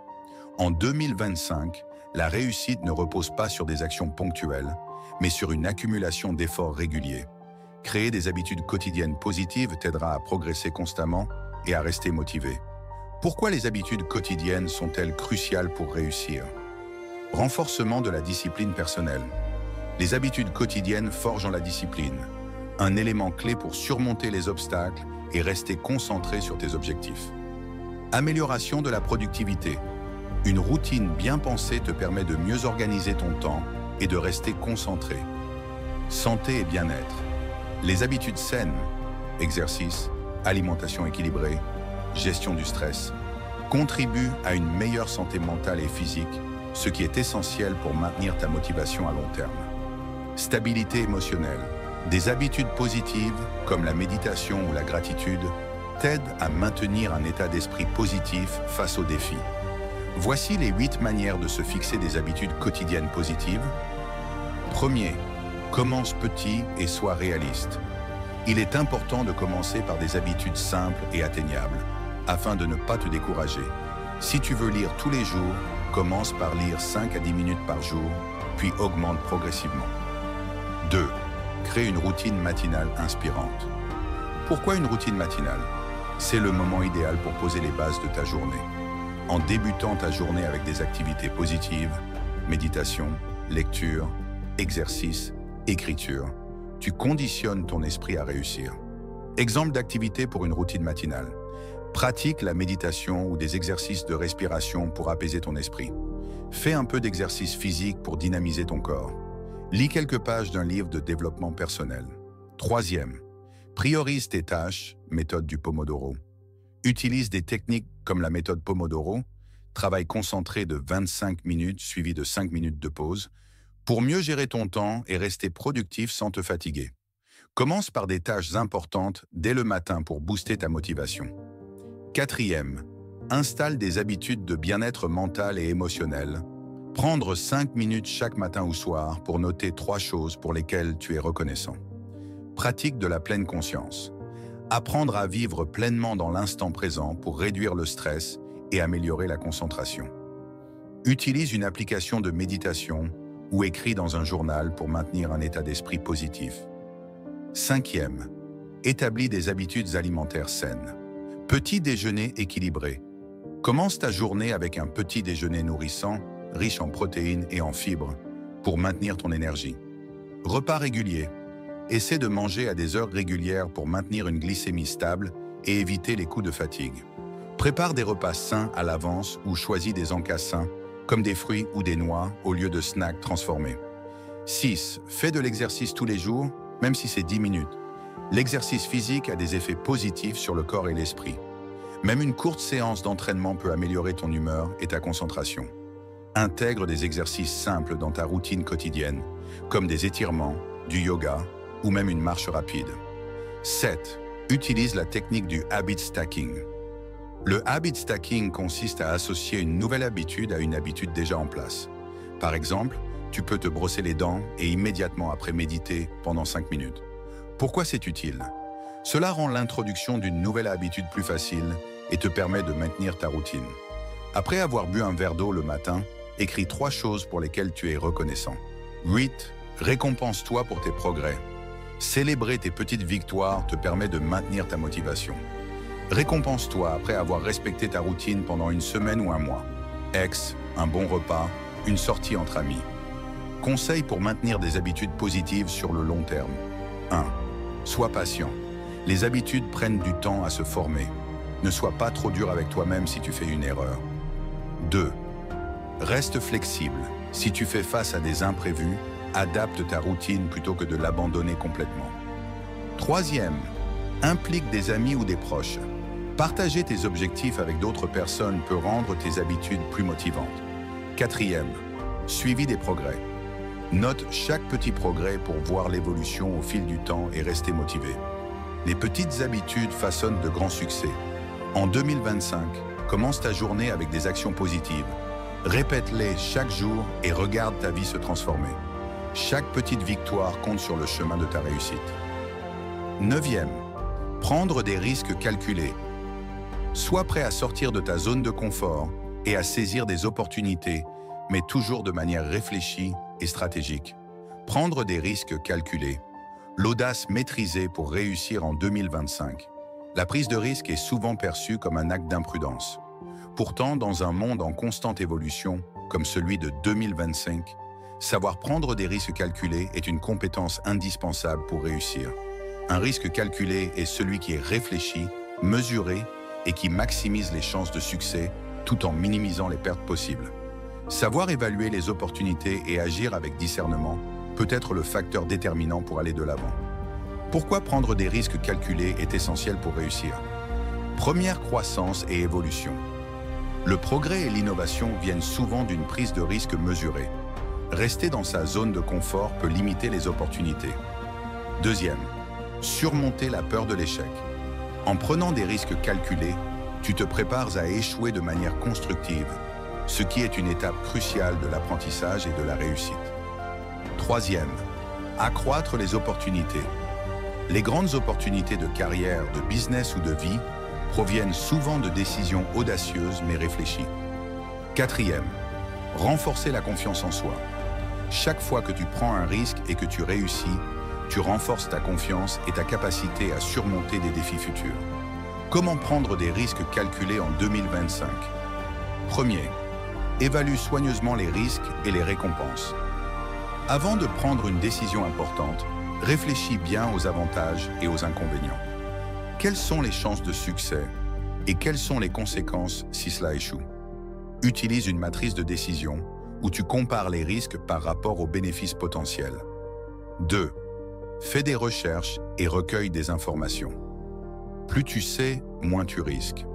En 2025, la réussite ne repose pas sur des actions ponctuelles, mais sur une accumulation d'efforts réguliers. Créer des habitudes quotidiennes positives t'aidera à progresser constamment et à rester motivé. Pourquoi les habitudes quotidiennes sont-elles cruciales pour réussir? Renforcement de la discipline personnelle. Les habitudes quotidiennes forgent la discipline, un élément clé pour surmonter les obstacles et rester concentré sur tes objectifs. Amélioration de la productivité. Une routine bien pensée te permet de mieux organiser ton temps et de rester concentré. Santé et bien-être. Les habitudes saines, exercice, alimentation équilibrée, gestion du stress, contribuent à une meilleure santé mentale et physique, ce qui est essentiel pour maintenir ta motivation à long terme. Stabilité émotionnelle. Des habitudes positives, comme la méditation ou la gratitude, t'aident à maintenir un état d'esprit positif face aux défis. Voici les 8 manières de se fixer des habitudes quotidiennes positives. Premier, commence petit et sois réaliste. Il est important de commencer par des habitudes simples et atteignables, afin de ne pas te décourager. Si tu veux lire tous les jours, commence par lire 5 à 10 minutes par jour, puis augmente progressivement. 2. Crée une routine matinale inspirante. Pourquoi une routine matinale? C'est le moment idéal pour poser les bases de ta journée. En débutant ta journée avec des activités positives, méditation, lecture, exercice, écriture, tu conditionnes ton esprit à réussir. Exemple d'activité pour une routine matinale. Pratique la méditation ou des exercices de respiration pour apaiser ton esprit. Fais un peu d'exercice physique pour dynamiser ton corps. Lis quelques pages d'un livre de développement personnel. Troisième, priorise tes tâches, méthode du Pomodoro. Utilise des techniques comme la méthode Pomodoro, travail concentré de 25 minutes suivi de 5 minutes de pause, pour mieux gérer ton temps et rester productif sans te fatiguer. Commence par des tâches importantes dès le matin pour booster ta motivation. Quatrième, installe des habitudes de bien-être mental et émotionnel. Prendre 5 minutes chaque matin ou soir pour noter 3 choses pour lesquelles tu es reconnaissant. Pratique de la pleine conscience. Apprendre à vivre pleinement dans l'instant présent pour réduire le stress et améliorer la concentration. Utilise une application de méditation ou écris dans un journal pour maintenir un état d'esprit positif. Cinquième, établis des habitudes alimentaires saines. Petit déjeuner équilibré. Commence ta journée avec un petit déjeuner nourrissant, riche en protéines et en fibres, pour maintenir ton énergie. Repas réguliers. Essaie de manger à des heures régulières pour maintenir une glycémie stable et éviter les coups de fatigue. Prépare des repas sains à l'avance ou choisis des encas sains, comme des fruits ou des noix, au lieu de snacks transformés. 6. Fais de l'exercice tous les jours, même si c'est 10 minutes. L'exercice physique a des effets positifs sur le corps et l'esprit. Même une courte séance d'entraînement peut améliorer ton humeur et ta concentration. Intègre des exercices simples dans ta routine quotidienne, comme des étirements, du yoga ou même une marche rapide. 7. Utilise la technique du habit stacking. Le habit stacking consiste à associer une nouvelle habitude à une habitude déjà en place. Par exemple, tu peux te brosser les dents et immédiatement après méditer pendant 5 minutes. Pourquoi c'est utile? Cela rend l'introduction d'une nouvelle habitude plus facile et te permet de maintenir ta routine. Après avoir bu un verre d'eau le matin, écris 3 choses pour lesquelles tu es reconnaissant. 8. Récompense-toi pour tes progrès. Célébrer tes petites victoires te permet de maintenir ta motivation. Récompense-toi après avoir respecté ta routine pendant une semaine ou un mois. Un bon repas, une sortie entre amis. Conseils pour maintenir des habitudes positives sur le long terme. 1. Sois patient. Les habitudes prennent du temps à se former. Ne sois pas trop dur avec toi-même si tu fais une erreur. 2. Reste flexible. Si tu fais face à des imprévus, adapte ta routine plutôt que de l'abandonner complètement. 3. Implique des amis ou des proches. Partager tes objectifs avec d'autres personnes peut rendre tes habitudes plus motivantes. 4. Suivi des progrès. Note chaque petit progrès pour voir l'évolution au fil du temps et rester motivé. Les petites habitudes façonnent de grands succès. En 2025, commence ta journée avec des actions positives. Répète-les chaque jour et regarde ta vie se transformer. Chaque petite victoire compte sur le chemin de ta réussite. 9. Prendre des risques calculés. Sois prêt à sortir de ta zone de confort et à saisir des opportunités, mais toujours de manière réfléchie et stratégique. Prendre des risques calculés. L'audace maîtrisée pour réussir en 2025. La prise de risque est souvent perçue comme un acte d'imprudence. Pourtant, dans un monde en constante évolution, comme celui de 2025, savoir prendre des risques calculés est une compétence indispensable pour réussir. Un risque calculé est celui qui est réfléchi, mesuré et qui maximise les chances de succès tout en minimisant les pertes possibles. Savoir évaluer les opportunités et agir avec discernement peut être le facteur déterminant pour aller de l'avant. Pourquoi prendre des risques calculés est essentiel pour réussir? Première croissance et évolution. Le progrès et l'innovation viennent souvent d'une prise de risque mesurée. Rester dans sa zone de confort peut limiter les opportunités. Deuxième, surmonter la peur de l'échec. En prenant des risques calculés, tu te prépares à échouer de manière constructive, ce qui est une étape cruciale de l'apprentissage et de la réussite. Troisième, accroître les opportunités. Les grandes opportunités de carrière, de business ou de vie proviennent souvent de décisions audacieuses mais réfléchies. Quatrième, renforcer la confiance en soi. Chaque fois que tu prends un risque et que tu réussis, tu renforces ta confiance et ta capacité à surmonter des défis futurs. Comment prendre des risques calculés en 2025? Premier, évalue soigneusement les risques et les récompenses. Avant de prendre une décision importante, réfléchis bien aux avantages et aux inconvénients. Quelles sont les chances de succès et quelles sont les conséquences si cela échoue? Utilise une matrice de décision où tu compares les risques par rapport aux bénéfices potentiels. 2. Fais des recherches et recueille des informations. Plus tu sais, moins tu risques.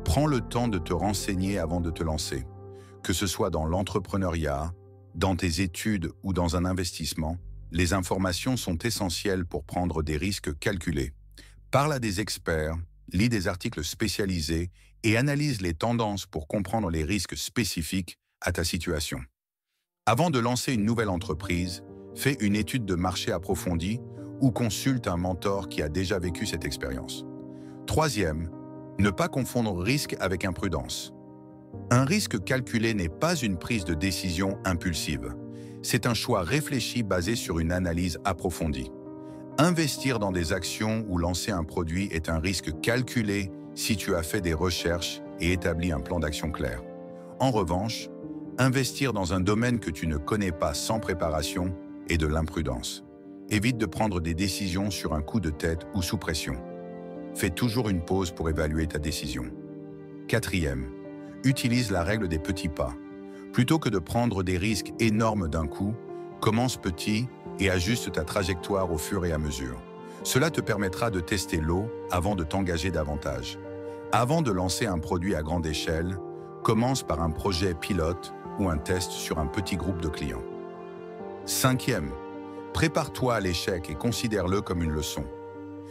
Prends le temps de te renseigner avant de te lancer. Que ce soit dans l'entrepreneuriat, dans tes études ou dans un investissement, les informations sont essentielles pour prendre des risques calculés. Parle à des experts, lis des articles spécialisés et analyse les tendances pour comprendre les risques spécifiques à ta situation. Avant de lancer une nouvelle entreprise, fais une étude de marché approfondie ou consulte un mentor qui a déjà vécu cette expérience. Troisième, ne pas confondre risque avec imprudence. Un risque calculé n'est pas une prise de décision impulsive. C'est un choix réfléchi basé sur une analyse approfondie. Investir dans des actions ou lancer un produit est un risque calculé si tu as fait des recherches et établi un plan d'action clair. En revanche, investir dans un domaine que tu ne connais pas sans préparation est de l'imprudence. Évite de prendre des décisions sur un coup de tête ou sous pression. Fais toujours une pause pour évaluer ta décision. Quatrième, utilise la règle des petits pas. Plutôt que de prendre des risques énormes d'un coup, commence petit et ajuste ta trajectoire au fur et à mesure. Cela te permettra de tester l'eau avant de t'engager davantage. Avant de lancer un produit à grande échelle, commence par un projet pilote ou un test sur un petit groupe de clients. Cinquième, prépare-toi à l'échec et considère-le comme une leçon.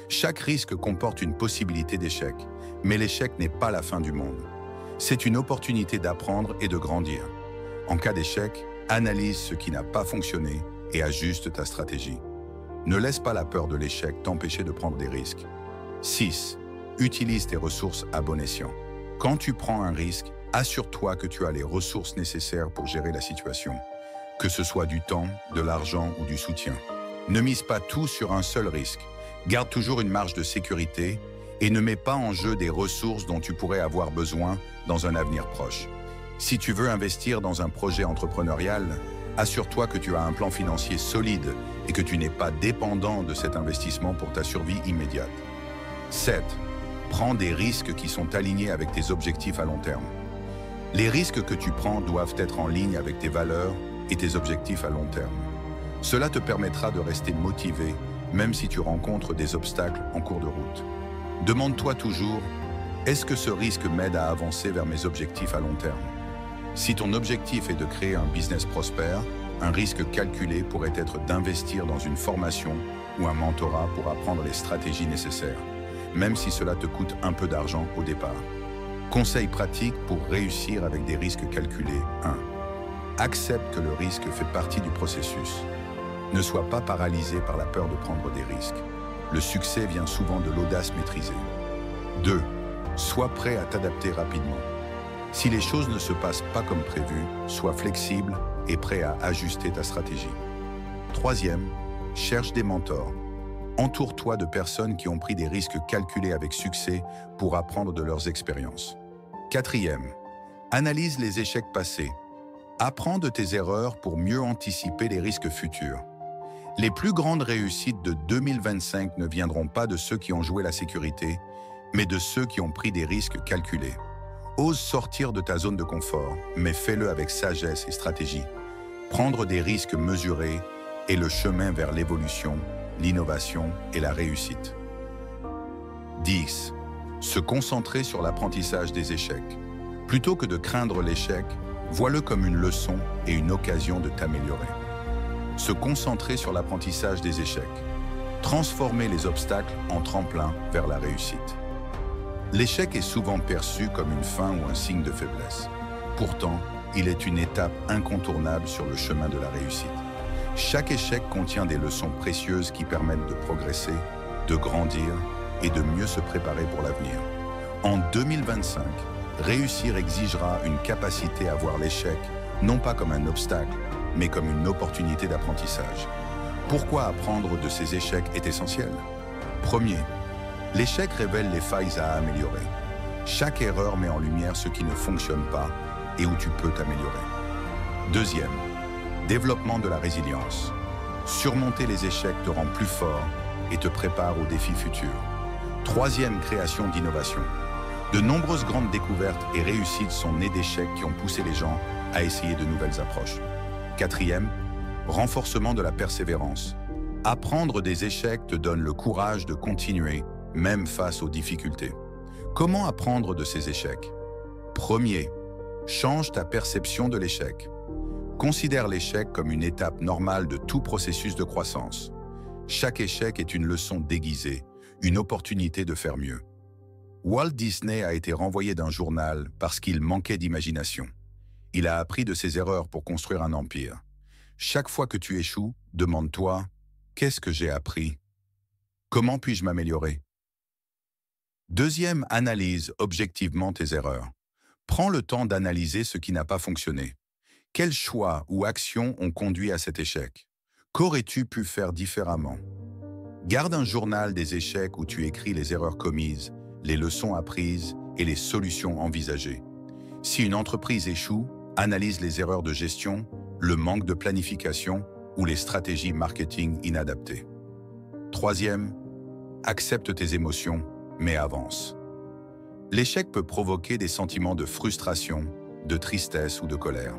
Chaque risque comporte une possibilité d'échec, mais l'échec n'est pas la fin du monde. C'est une opportunité d'apprendre et de grandir. En cas d'échec, analyse ce qui n'a pas fonctionné et ajuste ta stratégie. Ne laisse pas la peur de l'échec t'empêcher de prendre des risques. 6. Utilise tes ressources à bon escient. Quand tu prends un risque, assure-toi que tu as les ressources nécessaires pour gérer la situation, que ce soit du temps, de l'argent ou du soutien. Ne mise pas tout sur un seul risque. Garde toujours une marge de sécurité et ne mets pas en jeu des ressources dont tu pourrais avoir besoin dans un avenir proche. Si tu veux investir dans un projet entrepreneurial, assure-toi que tu as un plan financier solide et que tu n'es pas dépendant de cet investissement pour ta survie immédiate. 7. Prends des risques qui sont alignés avec tes objectifs à long terme. Les risques que tu prends doivent être en ligne avec tes valeurs et tes objectifs à long terme. Cela te permettra de rester motivé, même si tu rencontres des obstacles en cours de route. Demande-toi toujours, est-ce que ce risque m'aide à avancer vers mes objectifs à long terme? Si ton objectif est de créer un business prospère, un risque calculé pourrait être d'investir dans une formation ou un mentorat pour apprendre les stratégies nécessaires, même si cela te coûte un peu d'argent au départ. Conseils pratiques pour réussir avec des risques calculés. 1. Accepte que le risque fait partie du processus. Ne sois pas paralysé par la peur de prendre des risques. Le succès vient souvent de l'audace maîtrisée. 2. Sois prêt à t'adapter rapidement. Si les choses ne se passent pas comme prévu, sois flexible et prêt à ajuster ta stratégie. 3. Cherche des mentors. Entoure-toi de personnes qui ont pris des risques calculés avec succès pour apprendre de leurs expériences. 4. Analyse les échecs passés. Apprends de tes erreurs pour mieux anticiper les risques futurs. Les plus grandes réussites de 2025 ne viendront pas de ceux qui ont joué la sécurité, mais de ceux qui ont pris des risques calculés. Ose sortir de ta zone de confort, mais fais-le avec sagesse et stratégie. Prendre des risques mesurés est le chemin vers l'évolution, l'innovation et la réussite. 10. Se concentrer sur l'apprentissage des échecs. Plutôt que de craindre l'échec, vois-le comme une leçon et une occasion de t'améliorer. Se concentrer sur l'apprentissage des échecs. Transformer les obstacles en tremplin vers la réussite. L'échec est souvent perçu comme une fin ou un signe de faiblesse. Pourtant, il est une étape incontournable sur le chemin de la réussite. Chaque échec contient des leçons précieuses qui permettent de progresser, de grandir et de mieux se préparer pour l'avenir. En 2025, réussir exigera une capacité à voir l'échec non pas comme un obstacle, mais comme une opportunité d'apprentissage. Pourquoi apprendre de ces échecs est essentiel? Premier, l'échec révèle les failles à améliorer. Chaque erreur met en lumière ce qui ne fonctionne pas et où tu peux t'améliorer. Deuxième, développement de la résilience. Surmonter les échecs te rend plus fort et te prépare aux défis futurs. Troisième, création d'innovation. De nombreuses grandes découvertes et réussites sont nées d'échecs qui ont poussé les gens à essayer de nouvelles approches. Quatrième, renforcement de la persévérance. Apprendre des échecs te donne le courage de continuer, même face aux difficultés. Comment apprendre de ces échecs? Premier, change ta perception de l'échec. Considère l'échec comme une étape normale de tout processus de croissance. Chaque échec est une leçon déguisée, une opportunité de faire mieux. Walt Disney a été renvoyé d'un journal parce qu'il manquait d'imagination. Il a appris de ses erreurs pour construire un empire. Chaque fois que tu échoues, demande-toi « Qu'est-ce que j'ai appris? Comment puis-je m'améliorer ?» Deuxième, analyse objectivement tes erreurs. Prends le temps d'analyser ce qui n'a pas fonctionné. Quels choix ou actions ont conduit à cet échec? Qu'aurais-tu pu faire différemment? Garde un journal des échecs où tu écris les erreurs commises, les leçons apprises et les solutions envisagées. Si une entreprise échoue, analyse les erreurs de gestion, le manque de planification ou les stratégies marketing inadaptées. Troisième, accepte tes émotions, mais avance. L'échec peut provoquer des sentiments de frustration, de tristesse ou de colère.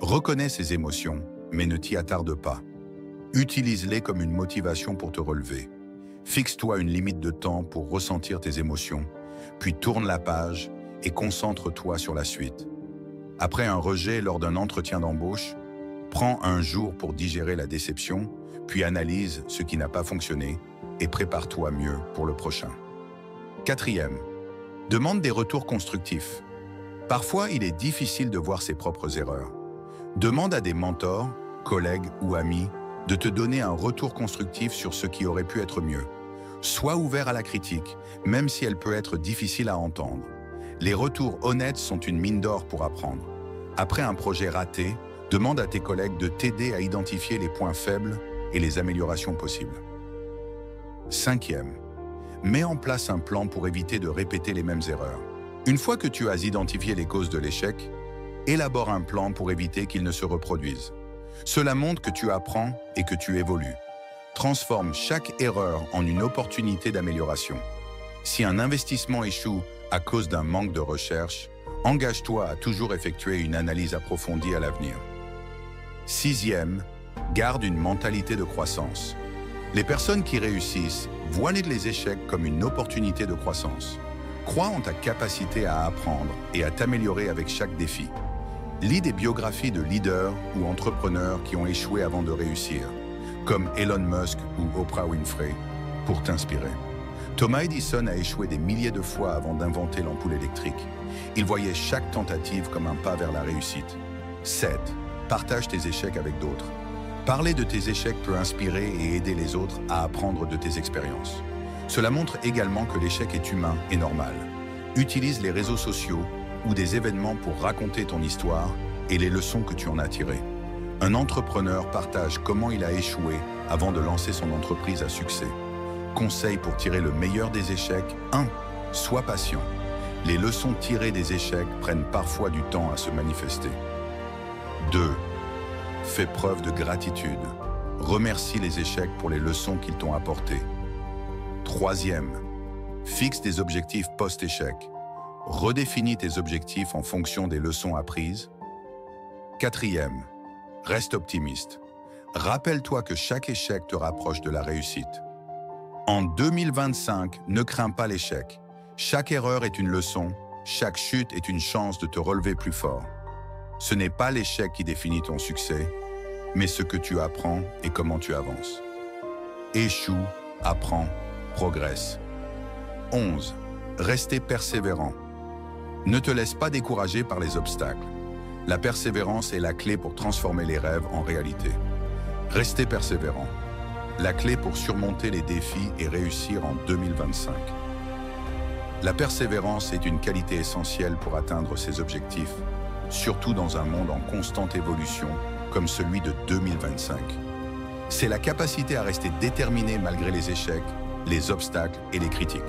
Reconnais ces émotions, mais ne t'y attarde pas. Utilise-les comme une motivation pour te relever. Fixe-toi une limite de temps pour ressentir tes émotions, puis tourne la page et concentre-toi sur la suite. Après un rejet lors d'un entretien d'embauche, prends un jour pour digérer la déception, puis analyse ce qui n'a pas fonctionné et prépare-toi mieux pour le prochain. Quatrième, demande des retours constructifs. Parfois, il est difficile de voir ses propres erreurs. Demande à des mentors, collègues ou amis de te donner un retour constructif sur ce qui aurait pu être mieux. Sois ouvert à la critique, même si elle peut être difficile à entendre. Les retours honnêtes sont une mine d'or pour apprendre. Après un projet raté, demande à tes collègues de t'aider à identifier les points faibles et les améliorations possibles. Cinquième, mets en place un plan pour éviter de répéter les mêmes erreurs. Une fois que tu as identifié les causes de l'échec, élabore un plan pour éviter qu'ils ne se reproduisent. Cela montre que tu apprends et que tu évolues. Transforme chaque erreur en une opportunité d'amélioration. Si un investissement échoue à cause d'un manque de recherche, engage-toi à toujours effectuer une analyse approfondie à l'avenir. Sixième, garde une mentalité de croissance. Les personnes qui réussissent voient les échecs comme une opportunité de croissance. Crois en ta capacité à apprendre et à t'améliorer avec chaque défi. Lis des biographies de leaders ou entrepreneurs qui ont échoué avant de réussir, comme Elon Musk ou Oprah Winfrey, pour t'inspirer. Thomas Edison a échoué des milliers de fois avant d'inventer l'ampoule électrique. Il voyait chaque tentative comme un pas vers la réussite. 7. Partage tes échecs avec d'autres. Parler de tes échecs peut inspirer et aider les autres à apprendre de tes expériences. Cela montre également que l'échec est humain et normal. Utilise les réseaux sociaux ou des événements pour raconter ton histoire et les leçons que tu en as tirées. Un entrepreneur partage comment il a échoué avant de lancer son entreprise à succès. Conseil pour tirer le meilleur des échecs. 1. Sois patient. Les leçons tirées des échecs prennent parfois du temps à se manifester. 2. Fais preuve de gratitude. Remercie les échecs pour les leçons qu'ils t'ont apportées. 3. Fixe des objectifs post-échec. Redéfinis tes objectifs en fonction des leçons apprises. 4. Reste optimiste. Rappelle-toi que chaque échec te rapproche de la réussite. En 2025, ne crains pas l'échec. Chaque erreur est une leçon Chaque chute est une chance de te relever plus fort. Ce n'est pas l'échec qui définit ton succès, mais ce que tu apprends et comment tu avances. Échoue, apprends, progresse. 11. Rester persévérant. Ne te laisse pas décourager par les obstacles. La persévérance est la clé pour transformer les rêves en réalité. Restez persévérant. La clé pour surmonter les défis et réussir en 2025. La persévérance est une qualité essentielle pour atteindre ses objectifs, surtout dans un monde en constante évolution comme celui de 2025. C'est la capacité à rester déterminé malgré les échecs, les obstacles et les critiques.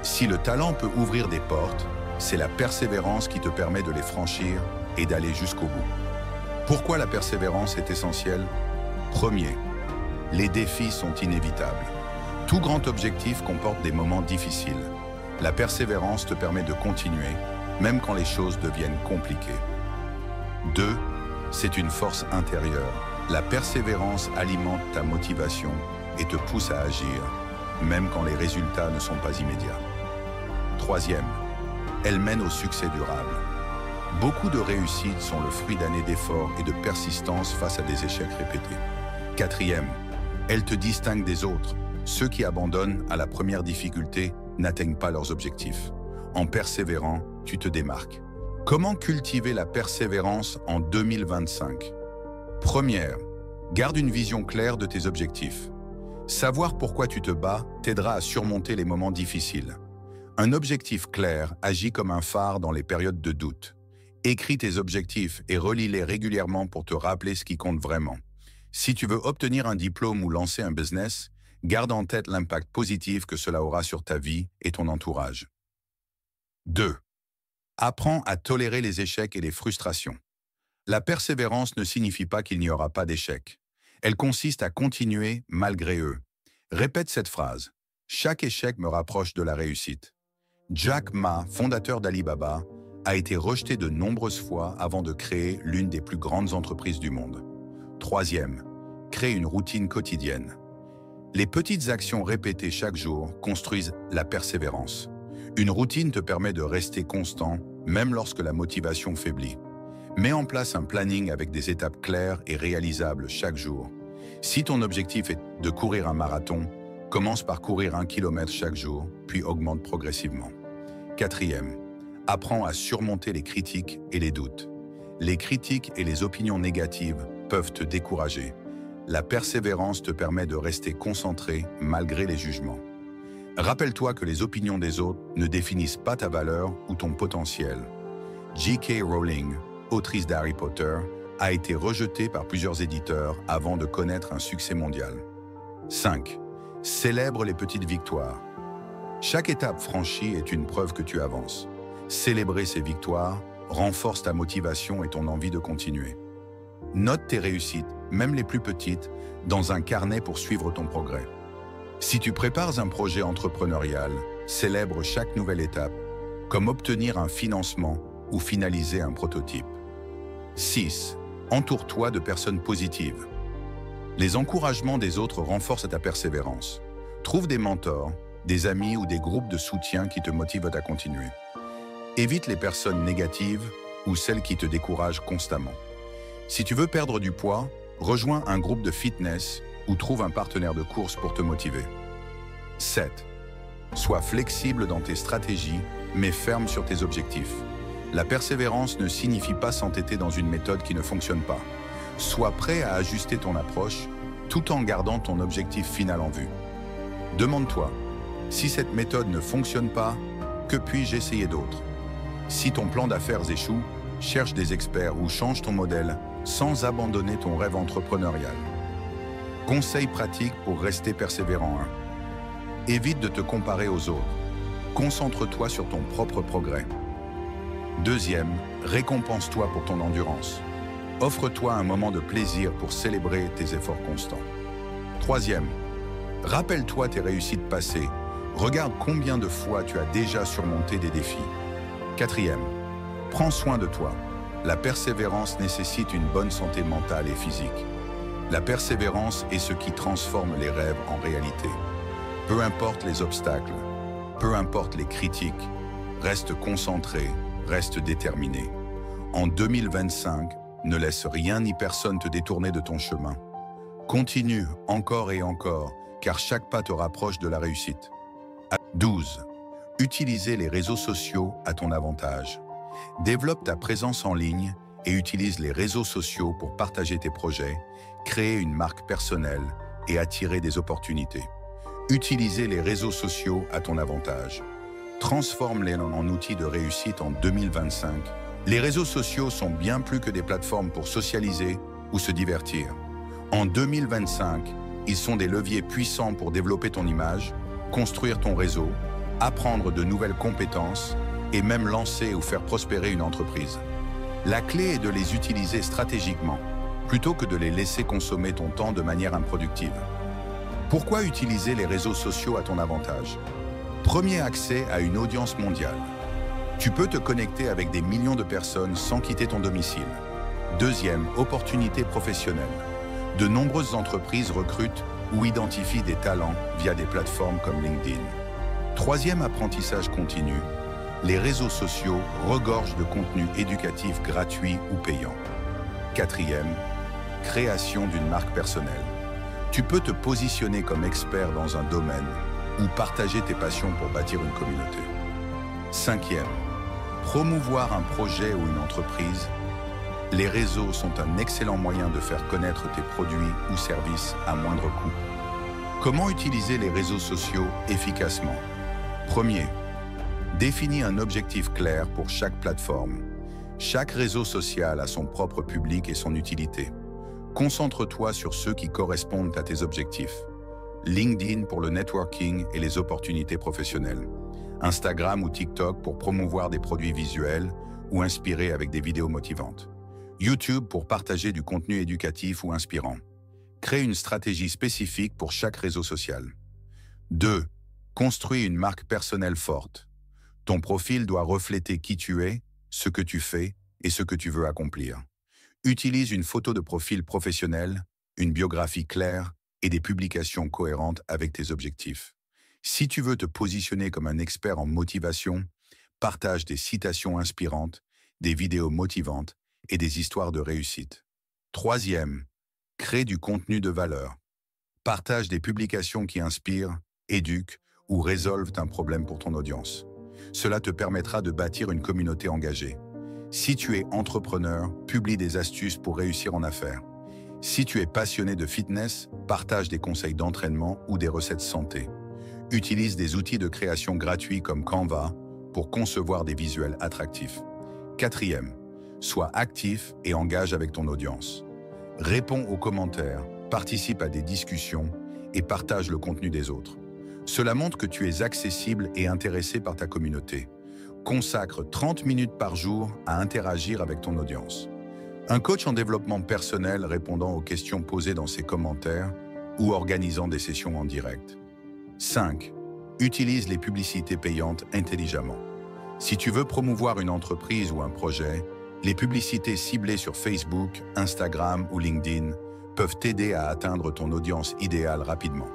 Si le talent peut ouvrir des portes, c'est la persévérance qui te permet de les franchir et d'aller jusqu'au bout. Pourquoi la persévérance est essentielle? Premier, les défis sont inévitables. Tout grand objectif comporte des moments difficiles. La persévérance te permet de continuer, même quand les choses deviennent compliquées. 2. C'est une force intérieure. La persévérance alimente ta motivation et te pousse à agir, même quand les résultats ne sont pas immédiats. 3e, elle mène au succès durable. Beaucoup de réussites sont le fruit d'années d'efforts et de persistance face à des échecs répétés. 4e, elle te distingue des autres. Ceux qui abandonnent à la première difficulté n'atteignent pas leurs objectifs. En persévérant, tu te démarques. Comment cultiver la persévérance en 2025? Première, garde une vision claire de tes objectifs. Savoir pourquoi tu te bats t'aidera à surmonter les moments difficiles. Un objectif clair agit comme un phare dans les périodes de doute. Écris tes objectifs et relis-les régulièrement pour te rappeler ce qui compte vraiment. Si tu veux obtenir un diplôme ou lancer un business, garde en tête l'impact positif que cela aura sur ta vie et ton entourage. 2. Apprends à tolérer les échecs et les frustrations. La persévérance ne signifie pas qu'il n'y aura pas d'échecs. Elle consiste à continuer malgré eux. Répète cette phrase. Chaque échec me rapproche de la réussite. Jack Ma, fondateur d'Alibaba, a été rejeté de nombreuses fois avant de créer l'une des plus grandes entreprises du monde. 3e, crée une routine quotidienne. Les petites actions répétées chaque jour construisent la persévérance. Une routine te permet de rester constant, même lorsque la motivation faiblit. Mets en place un planning avec des étapes claires et réalisables chaque jour. Si ton objectif est de courir un marathon, commence par courir 1 kilomètre chaque jour, puis augmente progressivement. 4e, apprends à surmonter les critiques et les doutes. Les critiques et les opinions négatives peuvent te décourager. La persévérance te permet de rester concentré malgré les jugements. Rappelle-toi que les opinions des autres ne définissent pas ta valeur ou ton potentiel. J.K. Rowling, autrice d'Harry Potter, a été rejetée par plusieurs éditeurs avant de connaître un succès mondial. 5. Célèbre les petites victoires. Chaque étape franchie est une preuve que tu avances. Célébrer ces victoires renforce ta motivation et ton envie de continuer. Note tes réussites, même les plus petites, dans un carnet pour suivre ton progrès. Si tu prépares un projet entrepreneurial, célèbre chaque nouvelle étape, comme obtenir un financement ou finaliser un prototype. 6. Entoure-toi de personnes positives. Les encouragements des autres renforcent ta persévérance. Trouve des mentors, des amis ou des groupes de soutien qui te motivent à continuer. Évite les personnes négatives ou celles qui te découragent constamment. Si tu veux perdre du poids, rejoins un groupe de fitness ou trouve un partenaire de course pour te motiver. 7. Sois flexible dans tes stratégies, mais ferme sur tes objectifs. La persévérance ne signifie pas s'entêter dans une méthode qui ne fonctionne pas. Sois prêt à ajuster ton approche, tout en gardant ton objectif final en vue. Demande-toi, si cette méthode ne fonctionne pas, que puis-je essayer d'autre? Si ton plan d'affaires échoue, cherche des experts ou change ton modèle sans abandonner ton rêve entrepreneurial. Conseils pratiques pour rester persévérant. 1. Évite de te comparer aux autres. Concentre-toi sur ton propre progrès. 2e, récompense-toi pour ton endurance. Offre-toi un moment de plaisir pour célébrer tes efforts constants. 3e, rappelle-toi tes réussites passées. Regarde combien de fois tu as déjà surmonté des défis. 4e, prends soin de toi. La persévérance nécessite une bonne santé mentale et physique. La persévérance est ce qui transforme les rêves en réalité. Peu importe les obstacles, peu importe les critiques, Reste concentré, reste déterminé. En 2025, ne laisse rien ni personne te détourner de ton chemin. Continue encore et encore, car chaque pas te rapproche de la réussite. 12. Utilisez les réseaux sociaux à ton avantage. Développe ta présence en ligne et utilise les réseaux sociaux pour partager tes projets, créer une marque personnelle et attirer des opportunités. Utilisez les réseaux sociaux à ton avantage. Transforme-les en outils de réussite en 2025. Les réseaux sociaux sont bien plus que des plateformes pour socialiser ou se divertir. En 2025, ils sont des leviers puissants pour développer ton image, construire ton réseau, apprendre de nouvelles compétences et même lancer ou faire prospérer une entreprise. La clé est de les utiliser stratégiquement, plutôt que de les laisser consommer ton temps de manière improductive. Pourquoi utiliser les réseaux sociaux à ton avantage? Premier, accès à une audience mondiale. Tu peux te connecter avec des millions de personnes sans quitter ton domicile. Deuxième, opportunité professionnelle. De nombreuses entreprises recrutent ou identifient des talents via des plateformes comme LinkedIn. Troisième, apprentissage continu. Les réseaux sociaux regorgent de contenus éducatifs gratuits ou payants. Quatrième, création d'une marque personnelle. Tu peux te positionner comme expert dans un domaine ou partager tes passions pour bâtir une communauté. Cinquième, promouvoir un projet ou une entreprise. Les réseaux sont un excellent moyen de faire connaître tes produits ou services à moindre coût. Comment utiliser les réseaux sociaux efficacement? Premier, définis un objectif clair pour chaque plateforme. Chaque réseau social a son propre public et son utilité. Concentre-toi sur ceux qui correspondent à tes objectifs. LinkedIn pour le networking et les opportunités professionnelles. Instagram ou TikTok pour promouvoir des produits visuels ou inspirer avec des vidéos motivantes. YouTube pour partager du contenu éducatif ou inspirant. Crée une stratégie spécifique pour chaque réseau social. 2. Construis une marque personnelle forte. Ton profil doit refléter qui tu es, ce que tu fais et ce que tu veux accomplir. Utilise une photo de profil professionnel, une biographie claire et des publications cohérentes avec tes objectifs. Si tu veux te positionner comme un expert en motivation, partage des citations inspirantes, des vidéos motivantes et des histoires de réussite. Troisième, crée du contenu de valeur. Partage des publications qui inspirent, éduquent ou résolvent un problème pour ton audience. Cela te permettra de bâtir une communauté engagée. Si tu es entrepreneur, publie des astuces pour réussir en affaires. Si tu es passionné de fitness, partage des conseils d'entraînement ou des recettes santé. Utilise des outils de création gratuits comme Canva pour concevoir des visuels attractifs. Quatrième, sois actif et engage avec ton audience. Réponds aux commentaires, participe à des discussions et partage le contenu des autres. Cela montre que tu es accessible et intéressé par ta communauté. Consacre 30 minutes par jour à interagir avec ton audience. Un coach en développement personnel répondant aux questions posées dans ses commentaires ou organisant des sessions en direct. 5. Utilise les publicités payantes intelligemment. Si tu veux promouvoir une entreprise ou un projet, les publicités ciblées sur Facebook, Instagram ou LinkedIn peuvent t'aider à atteindre ton audience idéale rapidement.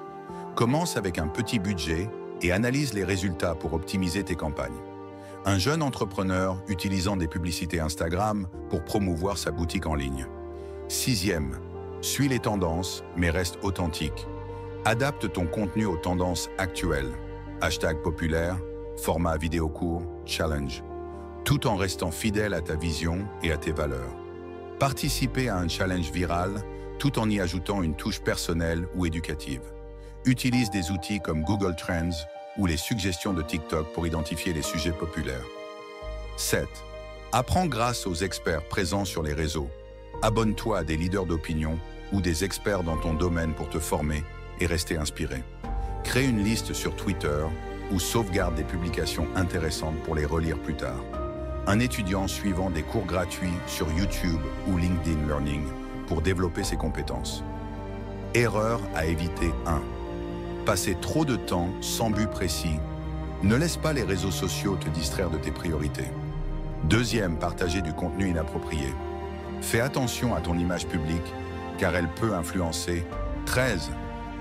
Commence avec un petit budget et analyse les résultats pour optimiser tes campagnes. Un jeune entrepreneur utilisant des publicités Instagram pour promouvoir sa boutique en ligne. 6e, suis les tendances mais reste authentique. Adapte ton contenu aux tendances actuelles. Hashtag populaire, format vidéo court, challenge. Tout en restant fidèle à ta vision et à tes valeurs. Participez à un challenge viral tout en y ajoutant une touche personnelle ou éducative. Utilise des outils comme Google Trends ou les suggestions de TikTok pour identifier les sujets populaires. 7. Apprends grâce aux experts présents sur les réseaux. Abonne-toi à des leaders d'opinion ou des experts dans ton domaine pour te former et rester inspiré. Crée une liste sur Twitter ou sauvegarde des publications intéressantes pour les relire plus tard. Un étudiant suivant des cours gratuits sur YouTube ou LinkedIn Learning pour développer ses compétences. Erreur à éviter 1. Passer trop de temps sans but précis. Ne laisse pas les réseaux sociaux te distraire de tes priorités. 2e, partager du contenu inapproprié. Fais attention à ton image publique car elle peut influencer. 13.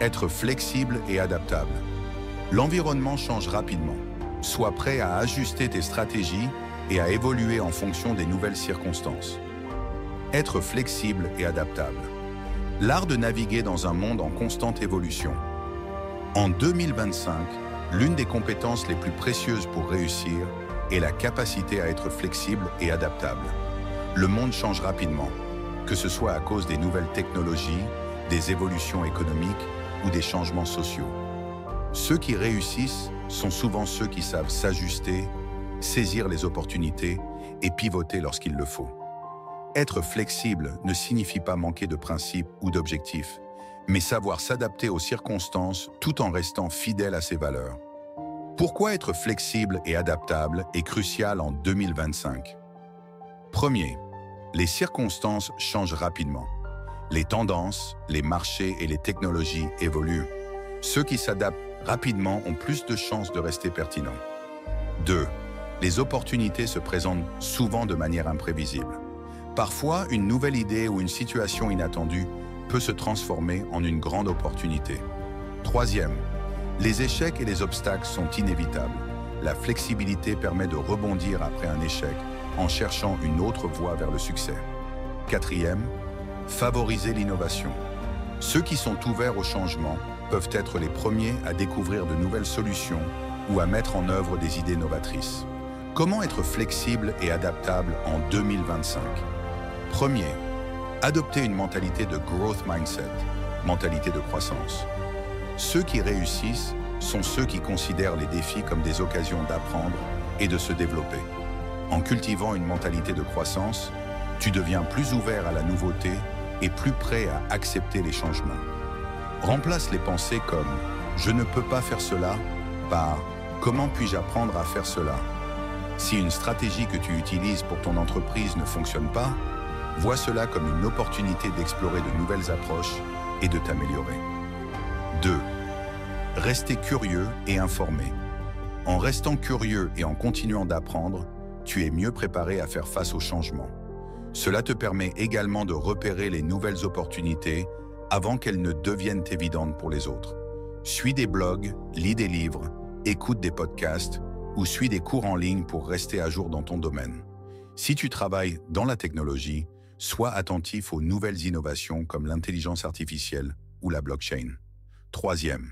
Être flexible et adaptable. L'environnement change rapidement. Sois prêt à ajuster tes stratégies et à évoluer en fonction des nouvelles circonstances. Être flexible et adaptable. L'art de naviguer dans un monde en constante évolution. En 2025, l'une des compétences les plus précieuses pour réussir est la capacité à être flexible et adaptable. Le monde change rapidement, que ce soit à cause des nouvelles technologies, des évolutions économiques ou des changements sociaux. Ceux qui réussissent sont souvent ceux qui savent s'ajuster, saisir les opportunités et pivoter lorsqu'il le faut. Être flexible ne signifie pas manquer de principes ou d'objectifs, mais savoir s'adapter aux circonstances tout en restant fidèle à ses valeurs. Pourquoi être flexible et adaptable est crucial en 2025? Premier, les circonstances changent rapidement. Les tendances, les marchés et les technologies évoluent. Ceux qui s'adaptent rapidement ont plus de chances de rester pertinents. 2. Les opportunités se présentent souvent de manière imprévisible. Parfois, une nouvelle idée ou une situation inattendue peut se transformer en une grande opportunité. Troisième, les échecs et les obstacles sont inévitables. La flexibilité permet de rebondir après un échec en cherchant une autre voie vers le succès. Quatrième, favoriser l'innovation. Ceux qui sont ouverts au changement peuvent être les premiers à découvrir de nouvelles solutions ou à mettre en œuvre des idées novatrices. Comment être flexible et adaptable en 2025? Premier, adopter une mentalité de growth mindset, mentalité de croissance. Ceux qui réussissent sont ceux qui considèrent les défis comme des occasions d'apprendre et de se développer. En cultivant une mentalité de croissance, tu deviens plus ouvert à la nouveauté et plus prêt à accepter les changements. Remplace les pensées comme « je ne peux pas faire cela » par « comment puis-je apprendre à faire cela ?» Si une stratégie que tu utilises pour ton entreprise ne fonctionne pas, vois cela comme une opportunité d'explorer de nouvelles approches et de t'améliorer. 2. Rester curieux et informé. En restant curieux et en continuant d'apprendre, tu es mieux préparé à faire face aux changements. Cela te permet également de repérer les nouvelles opportunités avant qu'elles ne deviennent évidentes pour les autres. Suis des blogs, lis des livres, écoute des podcasts ou suis des cours en ligne pour rester à jour dans ton domaine. Si tu travailles dans la technologie, sois attentif aux nouvelles innovations comme l'intelligence artificielle ou la blockchain. Troisième,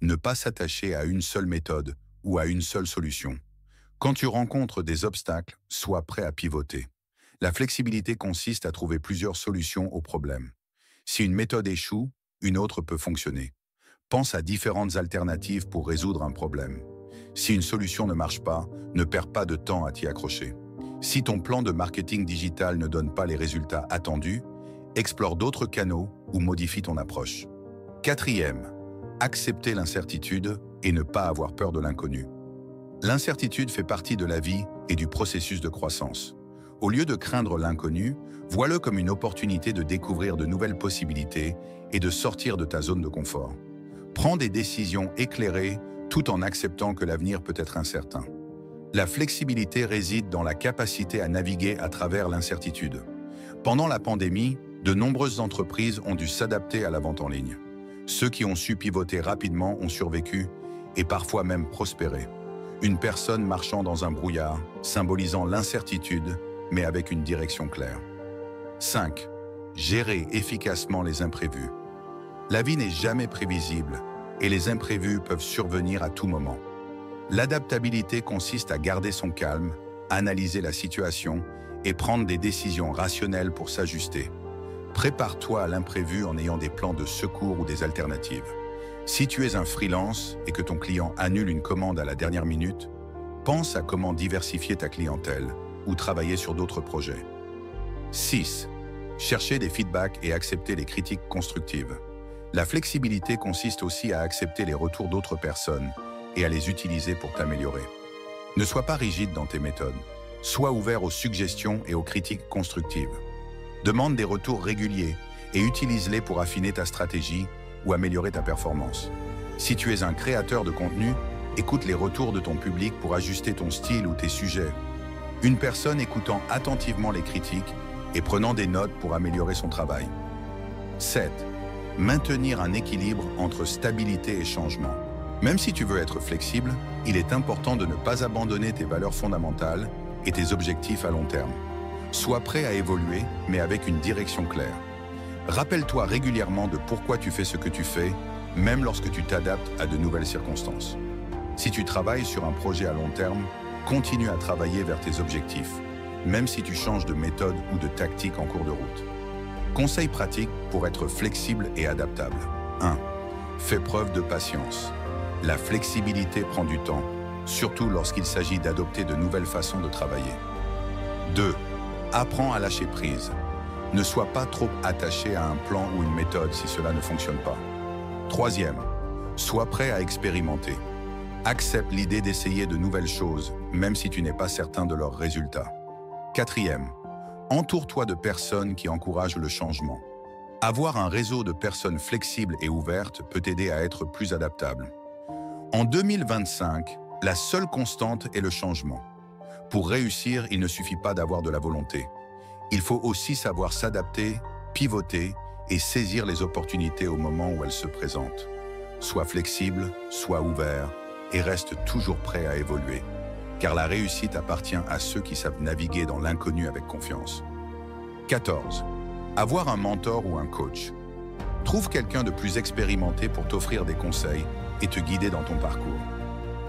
ne pas s'attacher à une seule méthode ou à une seule solution. Quand tu rencontres des obstacles, sois prêt à pivoter. La flexibilité consiste à trouver plusieurs solutions aux problèmes. Si une méthode échoue, une autre peut fonctionner. Pense à différentes alternatives pour résoudre un problème. Si une solution ne marche pas, ne perds pas de temps à t'y accrocher. Si ton plan de marketing digital ne donne pas les résultats attendus, explore d'autres canaux ou modifie ton approche. Quatrième, accepter l'incertitude et ne pas avoir peur de l'inconnu. L'incertitude fait partie de la vie et du processus de croissance. Au lieu de craindre l'inconnu, vois-le comme une opportunité de découvrir de nouvelles possibilités et de sortir de ta zone de confort. Prends des décisions éclairées tout en acceptant que l'avenir peut être incertain. La flexibilité réside dans la capacité à naviguer à travers l'incertitude. Pendant la pandémie, de nombreuses entreprises ont dû s'adapter à la vente en ligne. Ceux qui ont su pivoter rapidement ont survécu et parfois même prospéré. Une personne marchant dans un brouillard, symbolisant l'incertitude, mais avec une direction claire. 5. Gérer efficacement les imprévus. La vie n'est jamais prévisible et les imprévus peuvent survenir à tout moment. L'adaptabilité consiste à garder son calme, analyser la situation et prendre des décisions rationnelles pour s'ajuster. Prépare-toi à l'imprévu en ayant des plans de secours ou des alternatives. Si tu es un freelance et que ton client annule une commande à la dernière minute, pense à comment diversifier ta clientèle ou travailler sur d'autres projets. 6. Chercher des feedbacks et accepter les critiques constructives. La flexibilité consiste aussi à accepter les retours d'autres personnes et à les utiliser pour t'améliorer. Ne sois pas rigide dans tes méthodes. Sois ouvert aux suggestions et aux critiques constructives. Demande des retours réguliers et utilise-les pour affiner ta stratégie ou améliorer ta performance. Si tu es un créateur de contenu, écoute les retours de ton public pour ajuster ton style ou tes sujets. Une personne écoutant attentivement les critiques et prenant des notes pour améliorer son travail. 7. Maintenir un équilibre entre stabilité et changement. Même si tu veux être flexible, il est important de ne pas abandonner tes valeurs fondamentales et tes objectifs à long terme. Sois prêt à évoluer, mais avec une direction claire. Rappelle-toi régulièrement de pourquoi tu fais ce que tu fais, même lorsque tu t'adaptes à de nouvelles circonstances. Si tu travailles sur un projet à long terme, continue à travailler vers tes objectifs, même si tu changes de méthode ou de tactique en cours de route. Conseils pratiques pour être flexible et adaptable. 1. Fais preuve de patience. La flexibilité prend du temps, surtout lorsqu'il s'agit d'adopter de nouvelles façons de travailler. 2. Apprends à lâcher prise. Ne sois pas trop attaché à un plan ou une méthode si cela ne fonctionne pas. 3. Sois prêt à expérimenter. Accepte l'idée d'essayer de nouvelles choses, même si tu n'es pas certain de leurs résultats. 4. Entoure-toi de personnes qui encouragent le changement. Avoir un réseau de personnes flexibles et ouvertes peut t'aider à être plus adaptable. En 2025, la seule constante est le changement. Pour réussir, il ne suffit pas d'avoir de la volonté. Il faut aussi savoir s'adapter, pivoter et saisir les opportunités au moment où elles se présentent. Sois flexible, sois ouvert et reste toujours prêt à évoluer. Car la réussite appartient à ceux qui savent naviguer dans l'inconnu avec confiance. 14. Avoir un mentor ou un coach. Trouve quelqu'un de plus expérimenté pour t'offrir des conseils et te guider dans ton parcours.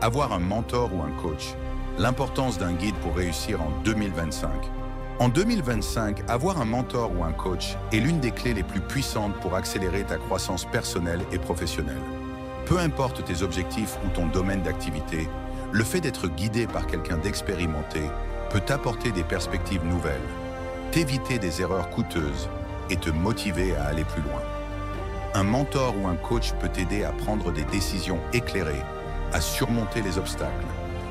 Avoir un mentor ou un coach. L'importance d'un guide pour réussir en 2025. En 2025, avoir un mentor ou un coach est l'une des clés les plus puissantes pour accélérer ta croissance personnelle et professionnelle. Peu importe tes objectifs ou ton domaine d'activité, le fait d'être guidé par quelqu'un d'expérimenté peut t'apporter des perspectives nouvelles, t'éviter des erreurs coûteuses et te motiver à aller plus loin. Un mentor ou un coach peut t'aider à prendre des décisions éclairées, à surmonter les obstacles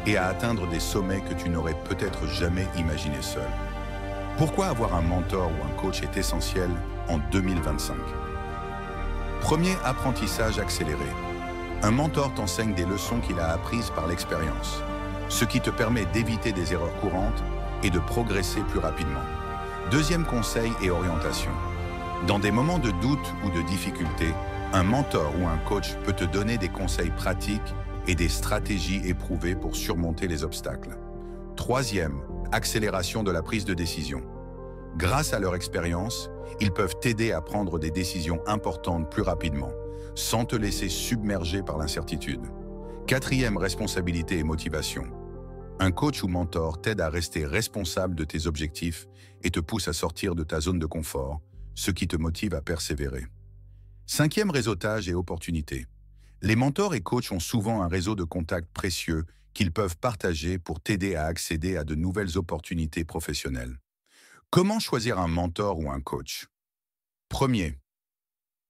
et à atteindre des sommets que tu n'aurais peut-être jamais imaginés seul. Pourquoi avoir un mentor ou un coach est essentiel en 2025? Premier apprentissage accéléré. Un mentor t'enseigne des leçons qu'il a apprises par l'expérience, ce qui te permet d'éviter des erreurs courantes et de progresser plus rapidement. Deuxième conseil et orientation. Dans des moments de doute ou de difficulté, un mentor ou un coach peut te donner des conseils pratiques et des stratégies éprouvées pour surmonter les obstacles. Troisième, accélération de la prise de décision. Grâce à leur expérience, ils peuvent t'aider à prendre des décisions importantes plus rapidement, sans te laisser submerger par l'incertitude. Quatrième, responsabilité et motivation. Un coach ou mentor t'aide à rester responsable de tes objectifs et te pousse à sortir de ta zone de confort, ce qui te motive à persévérer. Cinquième, réseautage et opportunités. Les mentors et coachs ont souvent un réseau de contacts précieux qu'ils peuvent partager pour t'aider à accéder à de nouvelles opportunités professionnelles. Comment choisir un mentor ou un coach? Premier,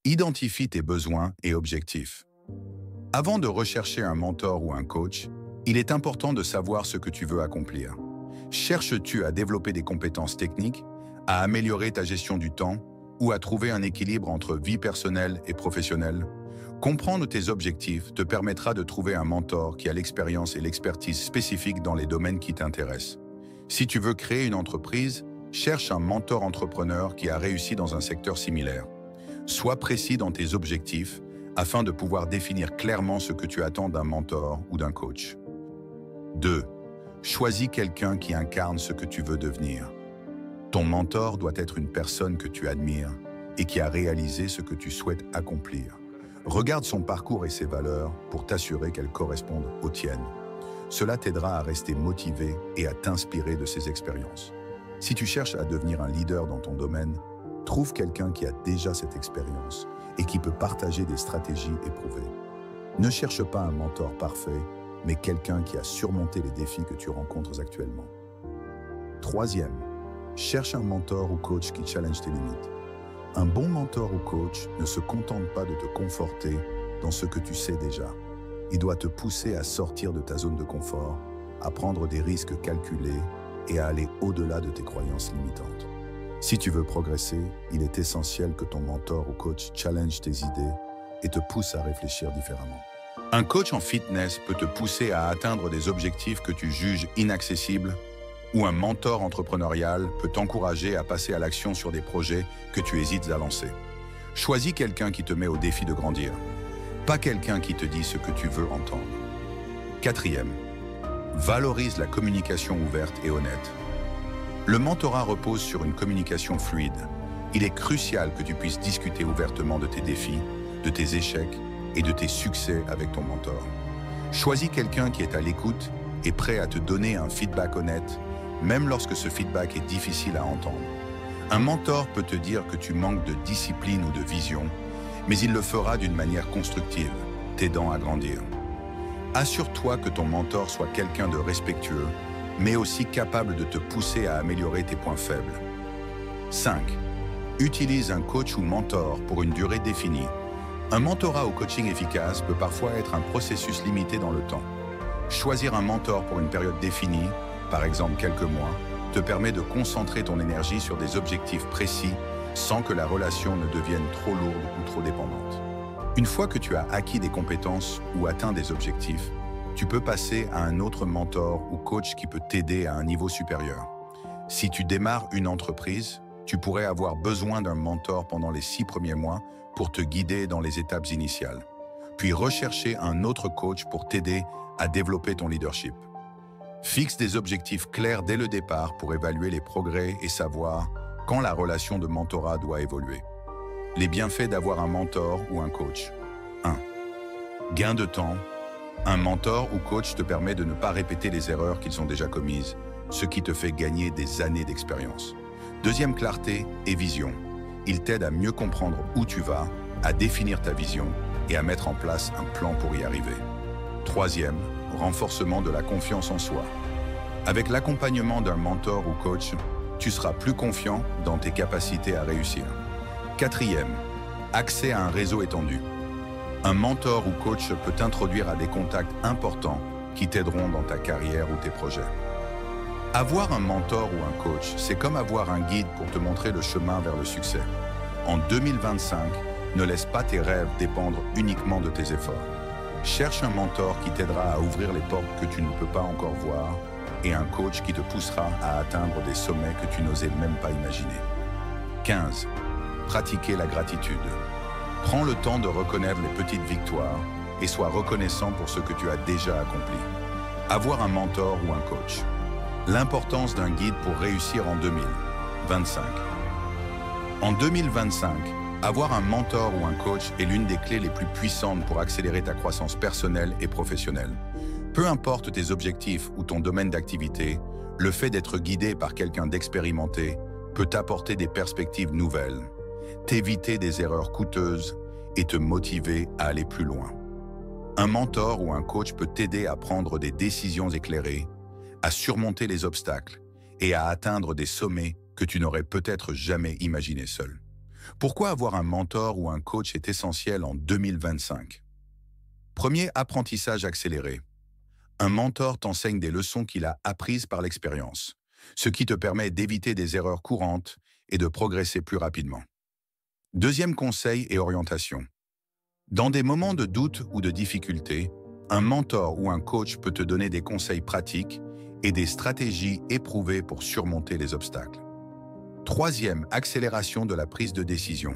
identifie tes besoins et objectifs. Avant de rechercher un mentor ou un coach, il est important de savoir ce que tu veux accomplir. Cherches-tu à développer des compétences techniques, à améliorer ta gestion du temps ou à trouver un équilibre entre vie personnelle et professionnelle? Comprendre tes objectifs te permettra de trouver un mentor qui a l'expérience et l'expertise spécifiques dans les domaines qui t'intéressent. Si tu veux créer une entreprise, cherche un mentor entrepreneur qui a réussi dans un secteur similaire. Sois précis dans tes objectifs afin de pouvoir définir clairement ce que tu attends d'un mentor ou d'un coach. 2. Choisis quelqu'un qui incarne ce que tu veux devenir. Ton mentor doit être une personne que tu admires et qui a réalisé ce que tu souhaites accomplir. Regarde son parcours et ses valeurs pour t'assurer qu'elles correspondent aux tiennes. Cela t'aidera à rester motivé et à t'inspirer de ses expériences. Si tu cherches à devenir un leader dans ton domaine, trouve quelqu'un qui a déjà cette expérience et qui peut partager des stratégies éprouvées. Ne cherche pas un mentor parfait, mais quelqu'un qui a surmonté les défis que tu rencontres actuellement. Troisième, cherche un mentor ou coach qui challenge tes limites. Un bon mentor ou coach ne se contente pas de te conforter dans ce que tu sais déjà. Il doit te pousser à sortir de ta zone de confort, à prendre des risques calculés et à aller au-delà de tes croyances limitantes. Si tu veux progresser, il est essentiel que ton mentor ou coach challenge tes idées et te pousse à réfléchir différemment. Un coach en fitness peut te pousser à atteindre des objectifs que tu juges inaccessibles, ou un mentor entrepreneurial peut t'encourager à passer à l'action sur des projets que tu hésites à lancer. Choisis quelqu'un qui te met au défi de grandir. pas quelqu'un qui te dit ce que tu veux entendre. Quatrième, valorise la communication ouverte et honnête. Le mentorat repose sur une communication fluide. Il est crucial que tu puisses discuter ouvertement de tes défis, de tes échecs et de tes succès avec ton mentor. Choisis quelqu'un qui est à l'écoute et prêt à te donner un feedback honnête, même lorsque ce feedback est difficile à entendre. Un mentor peut te dire que tu manques de discipline ou de vision, mais il le fera d'une manière constructive, t'aidant à grandir. Assure-toi que ton mentor soit quelqu'un de respectueux, mais aussi capable de te pousser à améliorer tes points faibles. 5. Utilise un coach ou mentor pour une durée définie. Un mentorat ou coaching efficace peut parfois être un processus limité dans le temps. Choisir un mentor pour une période définie, par exemple quelques mois, te permet de concentrer ton énergie sur des objectifs précis sans que la relation ne devienne trop lourde ou trop dépendante. Une fois que tu as acquis des compétences ou atteint des objectifs, tu peux passer à un autre mentor ou coach qui peut t'aider à un niveau supérieur. Si tu démarres une entreprise, tu pourrais avoir besoin d'un mentor pendant les 6 premiers mois pour te guider dans les étapes initiales, puis rechercher un autre coach pour t'aider à développer ton leadership. Fixe des objectifs clairs dès le départ pour évaluer les progrès et savoir quand la relation de mentorat doit évoluer. Les bienfaits d'avoir un mentor ou un coach. 1. Gain de temps. Un mentor ou coach te permet de ne pas répéter les erreurs qu'ils ont déjà commises, ce qui te fait gagner des années d'expérience. Deuxième, clarté et vision. Il t'aide à mieux comprendre où tu vas, à définir ta vision et à mettre en place un plan pour y arriver. Troisième, renforcement de la confiance en soi. Avec l'accompagnement d'un mentor ou coach, tu seras plus confiant dans tes capacités à réussir. Quatrième, accès à un réseau étendu. Un mentor ou coach peut t'introduire à des contacts importants qui t'aideront dans ta carrière ou tes projets. Avoir un mentor ou un coach, c'est comme avoir un guide pour te montrer le chemin vers le succès. En 2025, ne laisse pas tes rêves dépendre uniquement de tes efforts. Cherche un mentor qui t'aidera à ouvrir les portes que tu ne peux pas encore voir et un coach qui te poussera à atteindre des sommets que tu n'osais même pas imaginer. 15. Pratiquer la gratitude. Prends le temps de reconnaître les petites victoires et sois reconnaissant pour ce que tu as déjà accompli. Avoir un mentor ou un coach. L'importance d'un guide pour réussir en 2025. En 2025, avoir un mentor ou un coach est l'une des clés les plus puissantes pour accélérer ta croissance personnelle et professionnelle. Peu importe tes objectifs ou ton domaine d'activité, le fait d'être guidé par quelqu'un d'expérimenté peut t'apporter des perspectives nouvelles, t'éviter des erreurs coûteuses et te motiver à aller plus loin. Un mentor ou un coach peut t'aider à prendre des décisions éclairées, à surmonter les obstacles et à atteindre des sommets que tu n'aurais peut-être jamais imaginés seul. Pourquoi avoir un mentor ou un coach est essentiel en 2025? Premier, apprentissage accéléré. Un mentor t'enseigne des leçons qu'il a apprises par l'expérience, ce qui te permet d'éviter des erreurs courantes et de progresser plus rapidement. Deuxième conseil et orientation. Dans des moments de doute ou de difficulté, un mentor ou un coach peut te donner des conseils pratiques et des stratégies éprouvées pour surmonter les obstacles. Troisième, accélération de la prise de décision.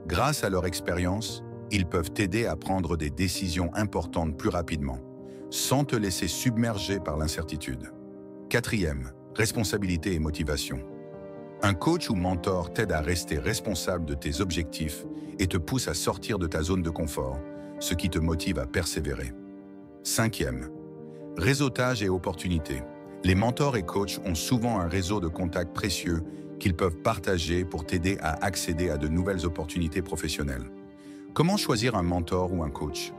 Grâce à leur expérience, ils peuvent t'aider à prendre des décisions importantes plus rapidement, sans te laisser submerger par l'incertitude. Quatrième, responsabilité et motivation. Un coach ou mentor t'aide à rester responsable de tes objectifs et te pousse à sortir de ta zone de confort, ce qui te motive à persévérer. Cinquième, réseautage et opportunités. Les mentors et coachs ont souvent un réseau de contacts précieux qu'ils peuvent partager pour t'aider à accéder à de nouvelles opportunités professionnelles. Comment choisir un mentor ou un coach?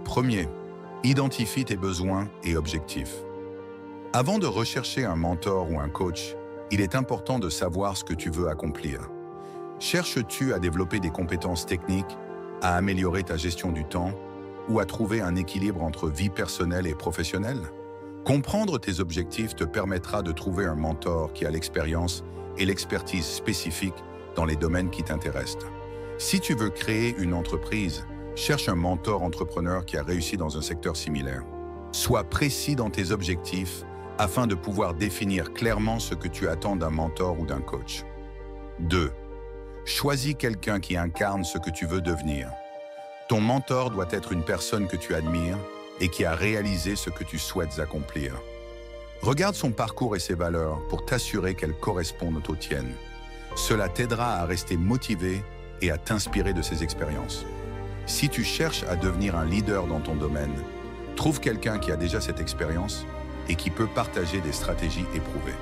Premier, identifie tes besoins et objectifs. Avant de rechercher un mentor ou un coach, il est important de savoir ce que tu veux accomplir. Cherches-tu à développer des compétences techniques, à améliorer ta gestion du temps ou à trouver un équilibre entre vie personnelle et professionnelle? Comprendre tes objectifs te permettra de trouver un mentor qui a l'expérience et l'expertise spécifique dans les domaines qui t'intéressent. Si tu veux créer une entreprise, cherche un mentor entrepreneur qui a réussi dans un secteur similaire. Sois précis dans tes objectifs afin de pouvoir définir clairement ce que tu attends d'un mentor ou d'un coach. 2. Choisis quelqu'un qui incarne ce que tu veux devenir. Ton mentor doit être une personne que tu admires et qui a réalisé ce que tu souhaites accomplir. Regarde son parcours et ses valeurs pour t'assurer qu'elles correspondent aux tiennes. Cela t'aidera à rester motivé et à t'inspirer de ses expériences. Si tu cherches à devenir un leader dans ton domaine, trouve quelqu'un qui a déjà cette expérience et qui peut partager des stratégies éprouvées.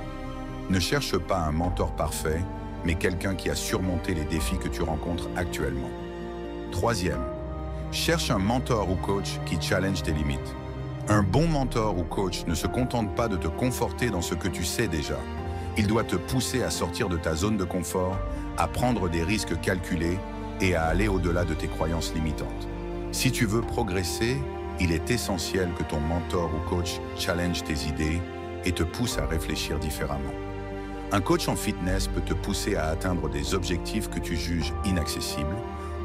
Ne cherche pas un mentor parfait, mais quelqu'un qui a surmonté les défis que tu rencontres actuellement. Troisième, cherche un mentor ou coach qui challenge tes limites. Un bon mentor ou coach ne se contente pas de te conforter dans ce que tu sais déjà. Il doit te pousser à sortir de ta zone de confort, à prendre des risques calculés et à aller au-delà de tes croyances limitantes. Si tu veux progresser, il est essentiel que ton mentor ou coach challenge tes idées et te pousse à réfléchir différemment. Un coach en fitness peut te pousser à atteindre des objectifs que tu juges inaccessibles,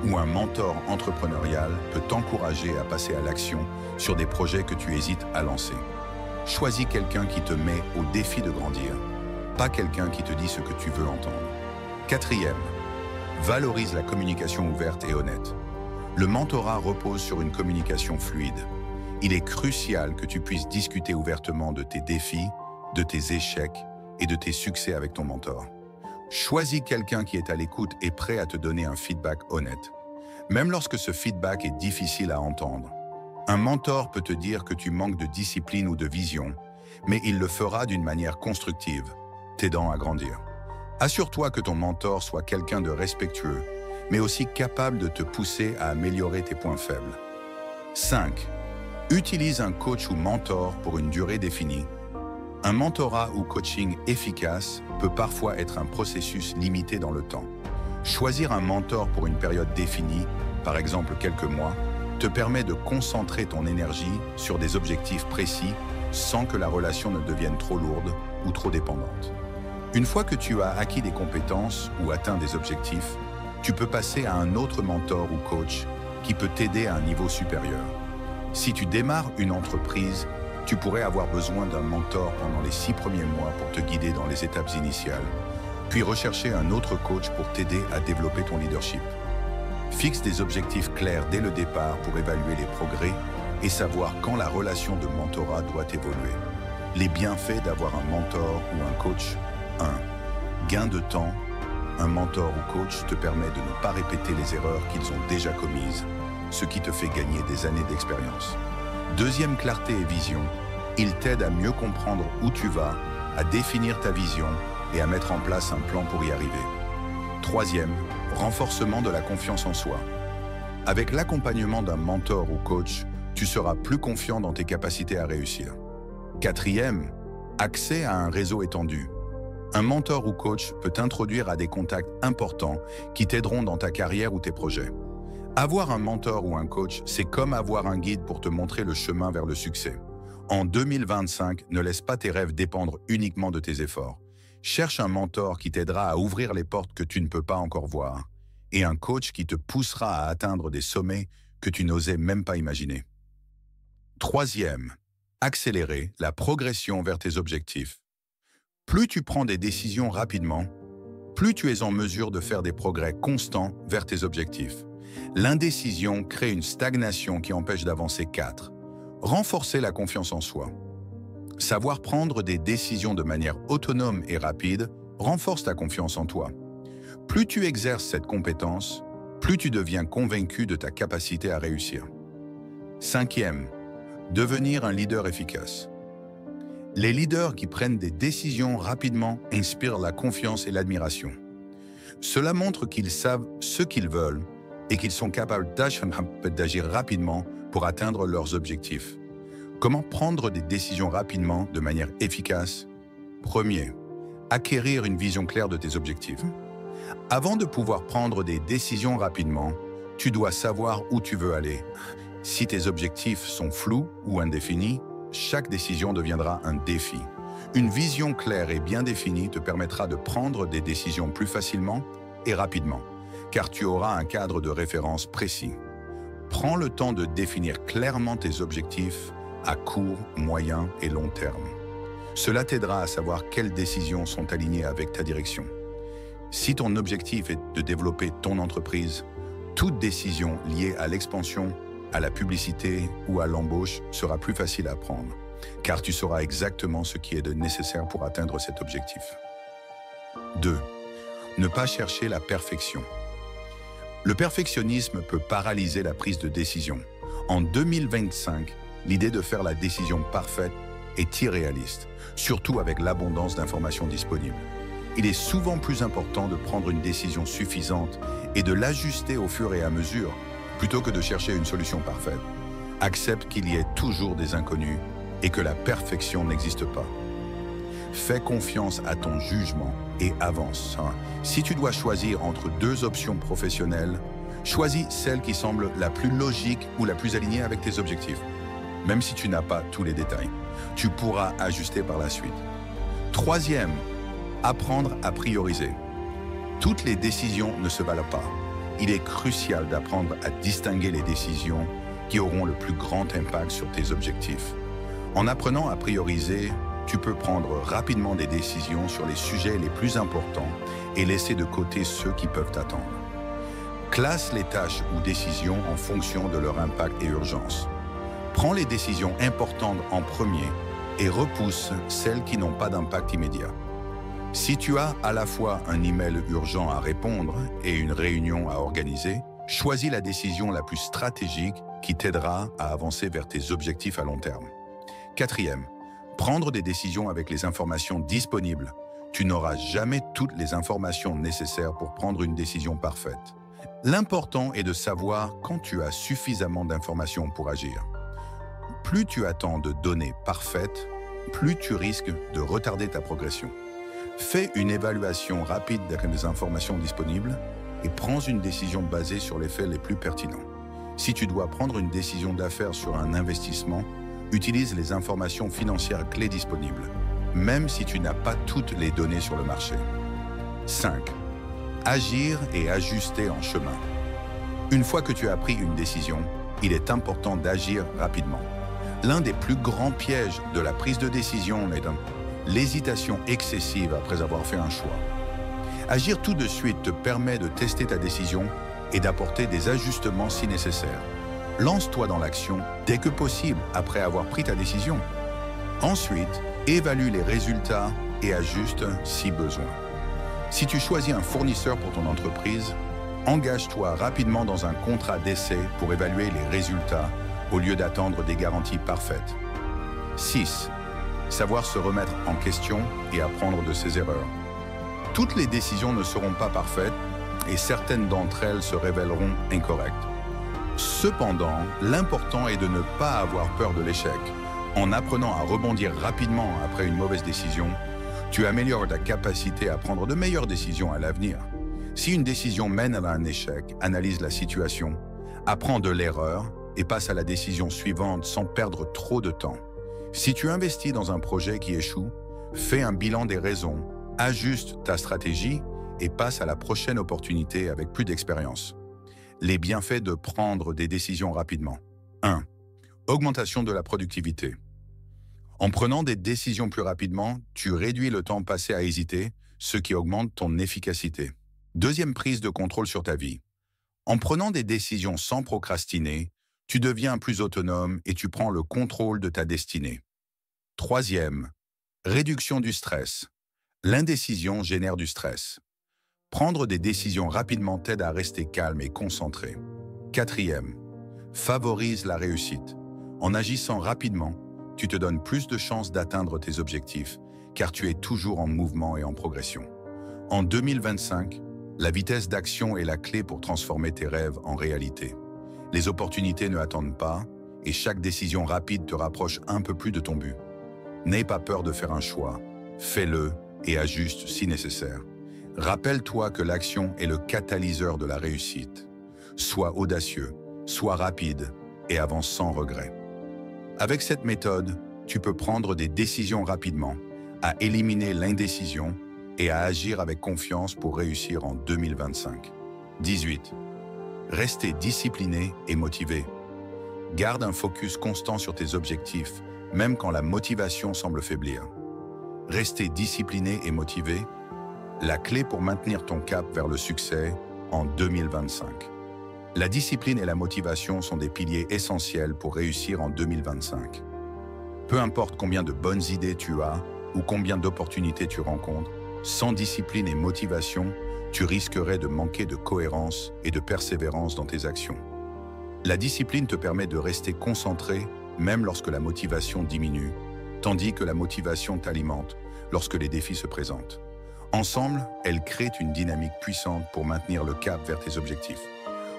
ou un mentor entrepreneurial peut t'encourager à passer à l'action sur des projets que tu hésites à lancer. Choisis quelqu'un qui te met au défi de grandir, pas quelqu'un qui te dit ce que tu veux entendre. Quatrième, valorise la communication ouverte et honnête. Le mentorat repose sur une communication fluide. Il est crucial que tu puisses discuter ouvertement de tes défis, de tes échecs et de tes succès avec ton mentor. Choisis quelqu'un qui est à l'écoute et prêt à te donner un feedback honnête, même lorsque ce feedback est difficile à entendre. Un mentor peut te dire que tu manques de discipline ou de vision, mais il le fera d'une manière constructive, t'aidant à grandir. Assure-toi que ton mentor soit quelqu'un de respectueux, mais aussi capable de te pousser à améliorer tes points faibles. 5. Utilise un coach ou mentor pour une durée définie. Un mentorat ou coaching efficace peut parfois être un processus limité dans le temps. Choisir un mentor pour une période définie, par exemple quelques mois, te permet de concentrer ton énergie sur des objectifs précis sans que la relation ne devienne trop lourde ou trop dépendante. Une fois que tu as acquis des compétences ou atteint des objectifs, tu peux passer à un autre mentor ou coach qui peut t'aider à un niveau supérieur. Si tu démarres une entreprise, tu pourrais avoir besoin d'un mentor pendant les 6 premiers mois pour te guider dans les étapes initiales, puis rechercher un autre coach pour t'aider à développer ton leadership. Fixe des objectifs clairs dès le départ pour évaluer les progrès et savoir quand la relation de mentorat doit évoluer. Les bienfaits d'avoir un mentor ou un coach. 1. Gain de temps. Un mentor ou coach te permet de ne pas répéter les erreurs qu'ils ont déjà commises, ce qui te fait gagner des années d'expérience. Deuxième, clarté et vision. Il t'aide à mieux comprendre où tu vas, à définir ta vision et à mettre en place un plan pour y arriver. Troisième, renforcement de la confiance en soi. Avec l'accompagnement d'un mentor ou coach, tu seras plus confiant dans tes capacités à réussir. Quatrième, accès à un réseau étendu. Un mentor ou coach peut t'introduire à des contacts importants qui t'aideront dans ta carrière ou tes projets. Avoir un mentor ou un coach, c'est comme avoir un guide pour te montrer le chemin vers le succès. En 2025, ne laisse pas tes rêves dépendre uniquement de tes efforts. Cherche un mentor qui t'aidera à ouvrir les portes que tu ne peux pas encore voir, et un coach qui te poussera à atteindre des sommets que tu n'osais même pas imaginer. Troisième, accélérer la progression vers tes objectifs. Plus tu prends des décisions rapidement, plus tu es en mesure de faire des progrès constants vers tes objectifs. L'indécision crée une stagnation qui empêche d'avancer. 4. Renforcer la confiance en soi. Savoir prendre des décisions de manière autonome et rapide renforce ta confiance en toi. Plus tu exerces cette compétence, plus tu deviens convaincu de ta capacité à réussir. 5e, devenir un leader efficace. Les leaders qui prennent des décisions rapidement inspirent la confiance et l'admiration. Cela montre qu'ils savent ce qu'ils veulent et qu'ils sont capables d'agir rapidement pour atteindre leurs objectifs. Comment prendre des décisions rapidement de manière efficace? Premier, acquérir une vision claire de tes objectifs. Avant de pouvoir prendre des décisions rapidement, tu dois savoir où tu veux aller. Si tes objectifs sont flous ou indéfinis, chaque décision deviendra un défi. Une vision claire et bien définie te permettra de prendre des décisions plus facilement et rapidement, car tu auras un cadre de référence précis. Prends le temps de définir clairement tes objectifs à court, moyen et long terme. Cela t'aidera à savoir quelles décisions sont alignées avec ta direction. Si ton objectif est de développer ton entreprise, Toute décision liée à l'expansion, à la publicité ou à l'embauche sera plus facile à prendre, car tu sauras exactement ce qui est de nécessaire pour atteindre cet objectif. 2. Ne pas chercher la perfection. Le perfectionnisme peut paralyser la prise de décision. En 2025, l'idée de faire la décision parfaite est irréaliste, surtout avec l'abondance d'informations disponibles. Il est souvent plus important de prendre une décision suffisante et de l'ajuster au fur et à mesure, plutôt que de chercher une solution parfaite. Accepte qu'il y ait toujours des inconnus et que la perfection n'existe pas. Fais confiance à ton jugement et avance. Si tu dois choisir entre deux options professionnelles, choisis celle qui semble la plus logique ou la plus alignée avec tes objectifs. Même si tu n'as pas tous les détails, tu pourras ajuster par la suite. 3e, apprendre à prioriser. Toutes les décisions ne se valent pas. Il est crucial d'apprendre à distinguer les décisions qui auront le plus grand impact sur tes objectifs. En apprenant à prioriser, tu peux prendre rapidement des décisions sur les sujets les plus importants et laisser de côté ceux qui peuvent attendre. Classe les tâches ou décisions en fonction de leur impact et urgence. Prends les décisions importantes en premier et repousse celles qui n'ont pas d'impact immédiat. Si tu as à la fois un email urgent à répondre et une réunion à organiser, choisis la décision la plus stratégique qui t'aidera à avancer vers tes objectifs à long terme. 4e, prendre des décisions avec les informations disponibles. Tu n'auras jamais toutes les informations nécessaires pour prendre une décision parfaite. L'important est de savoir quand tu as suffisamment d'informations pour agir. Plus tu attends de données parfaites, plus tu risques de retarder ta progression. Fais une évaluation rapide des informations disponibles et prends une décision basée sur les faits les plus pertinents. Si tu dois prendre une décision d'affaires sur un investissement, utilise les informations financières clés disponibles, même si tu n'as pas toutes les données sur le marché. 5. Agir et ajuster en chemin. Une fois que tu as pris une décision, il est important d'agir rapidement. L'un des plus grands pièges de la prise de décision est l'hésitation excessive après avoir fait un choix. Agir tout de suite te permet de tester ta décision et d'apporter des ajustements si nécessaire. Lance-toi dans l'action dès que possible après avoir pris ta décision. Ensuite, évalue les résultats et ajuste si besoin. Si tu choisis un fournisseur pour ton entreprise, engage-toi rapidement dans un contrat d'essai pour évaluer les résultats au lieu d'attendre des garanties parfaites. 6. Savoir se remettre en question et apprendre de ses erreurs. Toutes les décisions ne seront pas parfaites et certaines d'entre elles se révéleront incorrectes. Cependant, l'important est de ne pas avoir peur de l'échec. En apprenant à rebondir rapidement après une mauvaise décision, tu améliores ta capacité à prendre de meilleures décisions à l'avenir. Si une décision mène à un échec, analyse la situation, apprends de l'erreur et passe à la décision suivante sans perdre trop de temps. Si tu investis dans un projet qui échoue, fais un bilan des raisons, ajuste ta stratégie et passe à la prochaine opportunité avec plus d'expérience. Les bienfaits de prendre des décisions rapidement. 1. Augmentation de la productivité. En prenant des décisions plus rapidement, tu réduis le temps passé à hésiter, ce qui augmente ton efficacité. Deuxième prise de contrôle sur ta vie. En prenant des décisions sans procrastiner, tu deviens plus autonome et tu prends le contrôle de ta destinée. Troisième, réduction du stress. L'indécision génère du stress. Prendre des décisions rapidement t'aide à rester calme et concentré. Quatrième, favorise la réussite. En agissant rapidement, tu te donnes plus de chances d'atteindre tes objectifs, car tu es toujours en mouvement et en progression. En 2025, la vitesse d'action est la clé pour transformer tes rêves en réalité. Les opportunités ne attendent pas, et chaque décision rapide te rapproche un peu plus de ton but. N'aie pas peur de faire un choix, fais-le et ajuste si nécessaire. Rappelle-toi que l'action est le catalyseur de la réussite. Sois audacieux, sois rapide et avance sans regret. Avec cette méthode, tu peux prendre des décisions rapidement, à éliminer l'indécision et à agir avec confiance pour réussir en 2025. 18. Rester discipliné et motivé. Garde un focus constant sur tes objectifs, même quand la motivation semble faiblir. Rester discipliné et motivé, la clé pour maintenir ton cap vers le succès en 2025. La discipline et la motivation sont des piliers essentiels pour réussir en 2025. Peu importe combien de bonnes idées tu as ou combien d'opportunités tu rencontres, sans discipline et motivation, tu risquerais de manquer de cohérence et de persévérance dans tes actions. La discipline te permet de rester concentré même lorsque la motivation diminue, tandis que la motivation t'alimente lorsque les défis se présentent. Ensemble, elles créent une dynamique puissante pour maintenir le cap vers tes objectifs.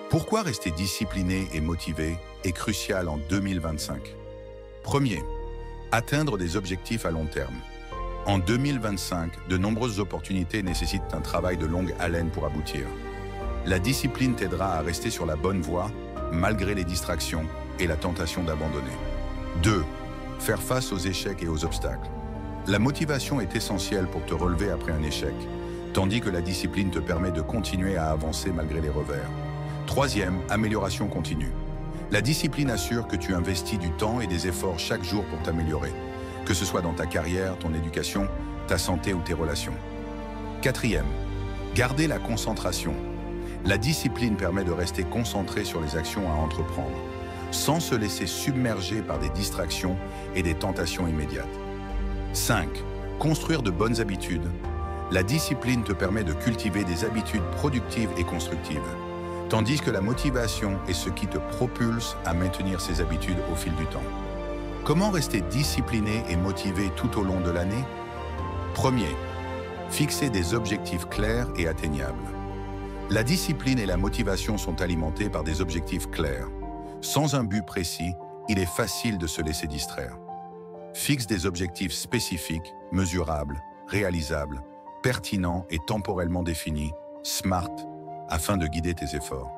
Pourquoi rester discipliné et motivé est crucial en 2025? Premier, atteindre des objectifs à long terme. En 2025, de nombreuses opportunités nécessitent un travail de longue haleine pour aboutir. La discipline t'aidera à rester sur la bonne voie, malgré les distractions et la tentation d'abandonner. 2. Faire face aux échecs et aux obstacles. La motivation est essentielle pour te relever après un échec, tandis que la discipline te permet de continuer à avancer malgré les revers. Troisième, amélioration continue. La discipline assure que tu investis du temps et des efforts chaque jour pour t'améliorer, que ce soit dans ta carrière, ton éducation, ta santé ou tes relations. Quatrième, garder la concentration. La discipline permet de rester concentré sur les actions à entreprendre, sans se laisser submerger par des distractions et des tentations immédiates. 5. Construire de bonnes habitudes. La discipline te permet de cultiver des habitudes productives et constructives, tandis que la motivation est ce qui te propulse à maintenir ces habitudes au fil du temps. Comment rester discipliné et motivé tout au long de l'année? Premier, fixer des objectifs clairs et atteignables. La discipline et la motivation sont alimentées par des objectifs clairs. Sans un but précis, il est facile de se laisser distraire. Fixe des objectifs spécifiques, mesurables, réalisables, pertinents et temporellement définis, SMART, afin de guider tes efforts.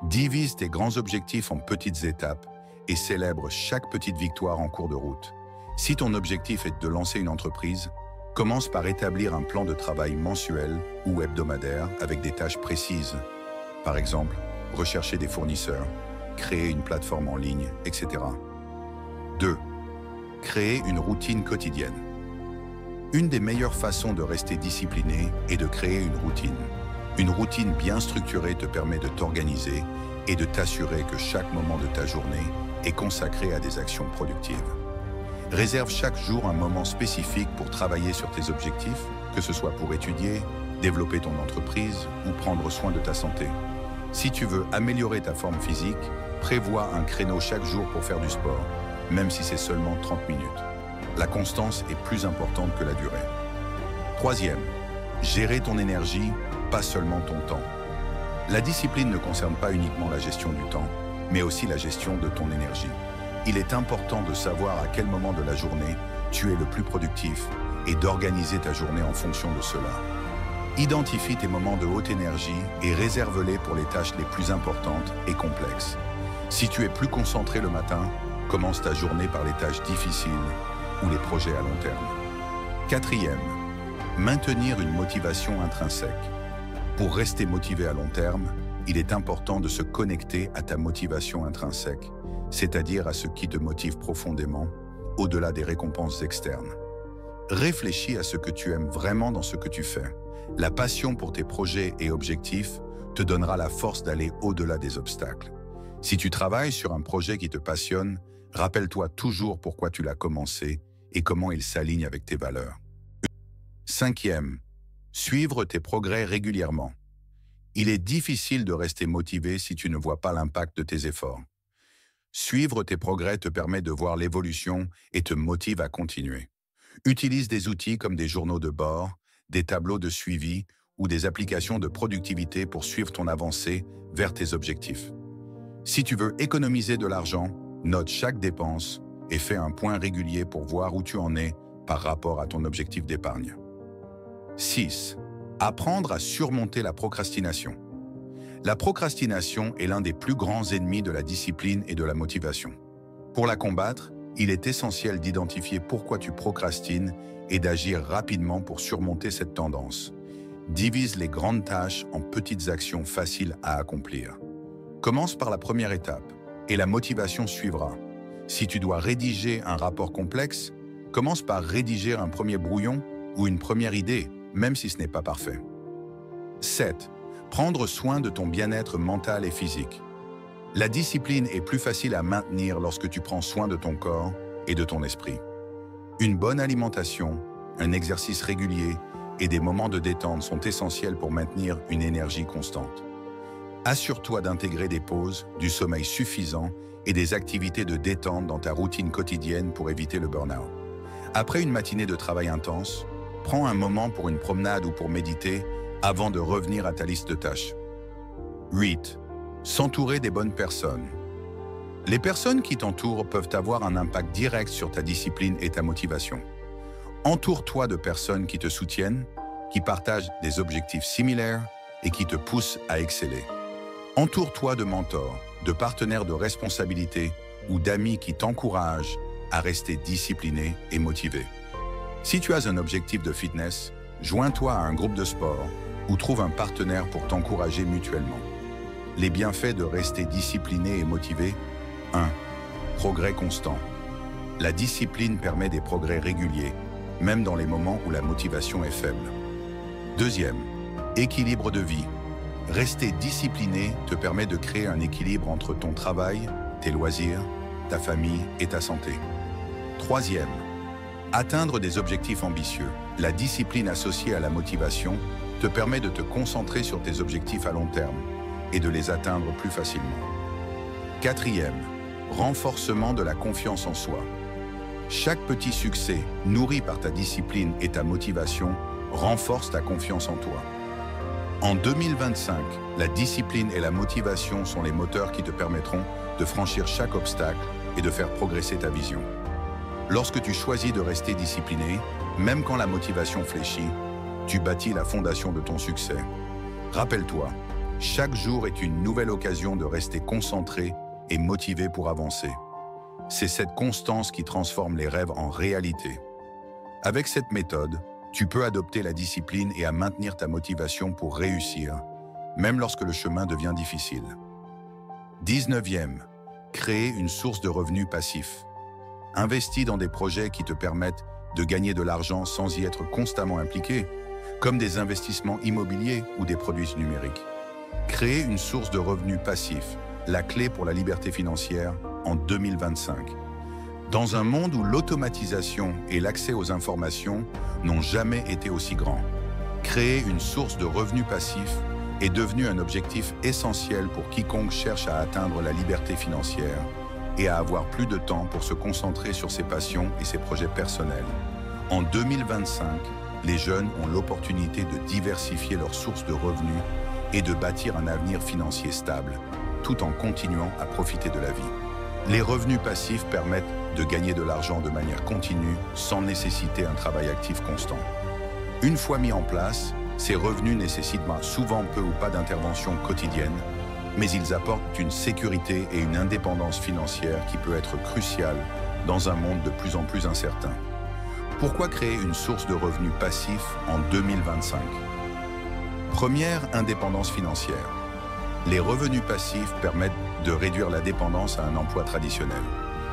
Divise tes grands objectifs en petites étapes et célèbre chaque petite victoire en cours de route. Si ton objectif est de lancer une entreprise, commence par établir un plan de travail mensuel ou hebdomadaire avec des tâches précises. Par exemple, rechercher des fournisseurs, créer une plateforme en ligne, etc. 2. Créer une routine quotidienne. Une des meilleures façons de rester discipliné est de créer une routine. Une routine bien structurée te permet de t'organiser et de t'assurer que chaque moment de ta journée est consacré à des actions productives. Réserve chaque jour un moment spécifique pour travailler sur tes objectifs, que ce soit pour étudier, développer ton entreprise ou prendre soin de ta santé. Si tu veux améliorer ta forme physique, prévois un créneau chaque jour pour faire du sport, même si c'est seulement 30 minutes. La constance est plus importante que la durée. Troisième, gérer ton énergie, pas seulement ton temps. La discipline ne concerne pas uniquement la gestion du temps, mais aussi la gestion de ton énergie. Il est important de savoir à quel moment de la journée tu es le plus productif et d'organiser ta journée en fonction de cela. Identifie tes moments de haute énergie et réserve-les pour les tâches les plus importantes et complexes. Si tu es plus concentré le matin, commence ta journée par les tâches difficiles ou les projets à long terme. Quatrième, maintenir une motivation intrinsèque. Pour rester motivé à long terme, il est important de se connecter à ta motivation intrinsèque, c'est-à-dire à ce qui te motive profondément, au-delà des récompenses externes. Réfléchis à ce que tu aimes vraiment dans ce que tu fais. La passion pour tes projets et objectifs te donnera la force d'aller au-delà des obstacles. Si tu travailles sur un projet qui te passionne, rappelle-toi toujours pourquoi tu l'as commencé et comment il s'aligne avec tes valeurs. Cinquième, suivre tes progrès régulièrement. Il est difficile de rester motivé si tu ne vois pas l'impact de tes efforts. Suivre tes progrès te permet de voir l'évolution et te motive à continuer. Utilise des outils comme des journaux de bord, des tableaux de suivi ou des applications de productivité pour suivre ton avancée vers tes objectifs. Si tu veux économiser de l'argent, note chaque dépense et fais un point régulier pour voir où tu en es par rapport à ton objectif d'épargne. 6. Apprendre à surmonter la procrastination. La procrastination est l'un des plus grands ennemis de la discipline et de la motivation. Pour la combattre, il est essentiel d'identifier pourquoi tu procrastines et d'agir rapidement pour surmonter cette tendance. Divise les grandes tâches en petites actions faciles à accomplir. Commence par la première étape et la motivation suivra. Si tu dois rédiger un rapport complexe, commence par rédiger un premier brouillon ou une première idée, même si ce n'est pas parfait. 7. Prendre soin de ton bien-être mental et physique. La discipline est plus facile à maintenir lorsque tu prends soin de ton corps et de ton esprit. Une bonne alimentation, un exercice régulier et des moments de détente sont essentiels pour maintenir une énergie constante. Assure-toi d'intégrer des pauses, du sommeil suffisant et des activités de détente dans ta routine quotidienne pour éviter le burn-out. Après une matinée de travail intense, prends un moment pour une promenade ou pour méditer avant de revenir à ta liste de tâches. 8. S'entourer des bonnes personnes. Les personnes qui t'entourent peuvent avoir un impact direct sur ta discipline et ta motivation. Entoure-toi de personnes qui te soutiennent, qui partagent des objectifs similaires et qui te poussent à exceller. Entoure-toi de mentors, de partenaires de responsabilité ou d'amis qui t'encouragent à rester discipliné et motivé. Si tu as un objectif de fitness, joins-toi à un groupe de sport ou trouve un partenaire pour t'encourager mutuellement. Les bienfaits de rester discipliné et motivé. 1. Progrès constant. La discipline permet des progrès réguliers, même dans les moments où la motivation est faible. 2. Équilibre de vie. Rester discipliné te permet de créer un équilibre entre ton travail, tes loisirs, ta famille et ta santé. 3. Atteindre des objectifs ambitieux. La discipline associée à la motivation te permet de te concentrer sur tes objectifs à long terme et de les atteindre plus facilement. 4. Renforcement de la confiance en soi. Chaque petit succès, nourri par ta discipline et ta motivation, renforce ta confiance en toi. En 2025, la discipline et la motivation sont les moteurs qui te permettront de franchir chaque obstacle et de faire progresser ta vision. Lorsque tu choisis de rester discipliné, même quand la motivation fléchit, tu bâtis la fondation de ton succès. Rappelle-toi, chaque jour est une nouvelle occasion de rester concentré et motivé pour avancer. C'est cette constance qui transforme les rêves en réalité. Avec cette méthode, tu peux adopter la discipline et à maintenir ta motivation pour réussir, même lorsque le chemin devient difficile. 19. Créer une source de revenus passifs. Investis dans des projets qui te permettent de gagner de l'argent sans y être constamment impliqué, comme des investissements immobiliers ou des produits numériques. Créer une source de revenus passifs, la clé pour la liberté financière en 2025. Dans un monde où l'automatisation et l'accès aux informations n'ont jamais été aussi grands, créer une source de revenus passifs est devenu un objectif essentiel pour quiconque cherche à atteindre la liberté financière et à avoir plus de temps pour se concentrer sur ses passions et ses projets personnels. En 2025, les jeunes ont l'opportunité de diversifier leurs sources de revenus et de bâtir un avenir financier stable, tout en continuant à profiter de la vie. Les revenus passifs permettent de gagner de l'argent de manière continue sans nécessiter un travail actif constant. Une fois mis en place, ces revenus nécessitent souvent peu ou pas d'intervention quotidienne, mais ils apportent une sécurité et une indépendance financière qui peut être cruciale dans un monde de plus en plus incertain. Pourquoi créer une source de revenus passifs en 2025? Première indépendance financière. Les revenus passifs permettent de réduire la dépendance à un emploi traditionnel.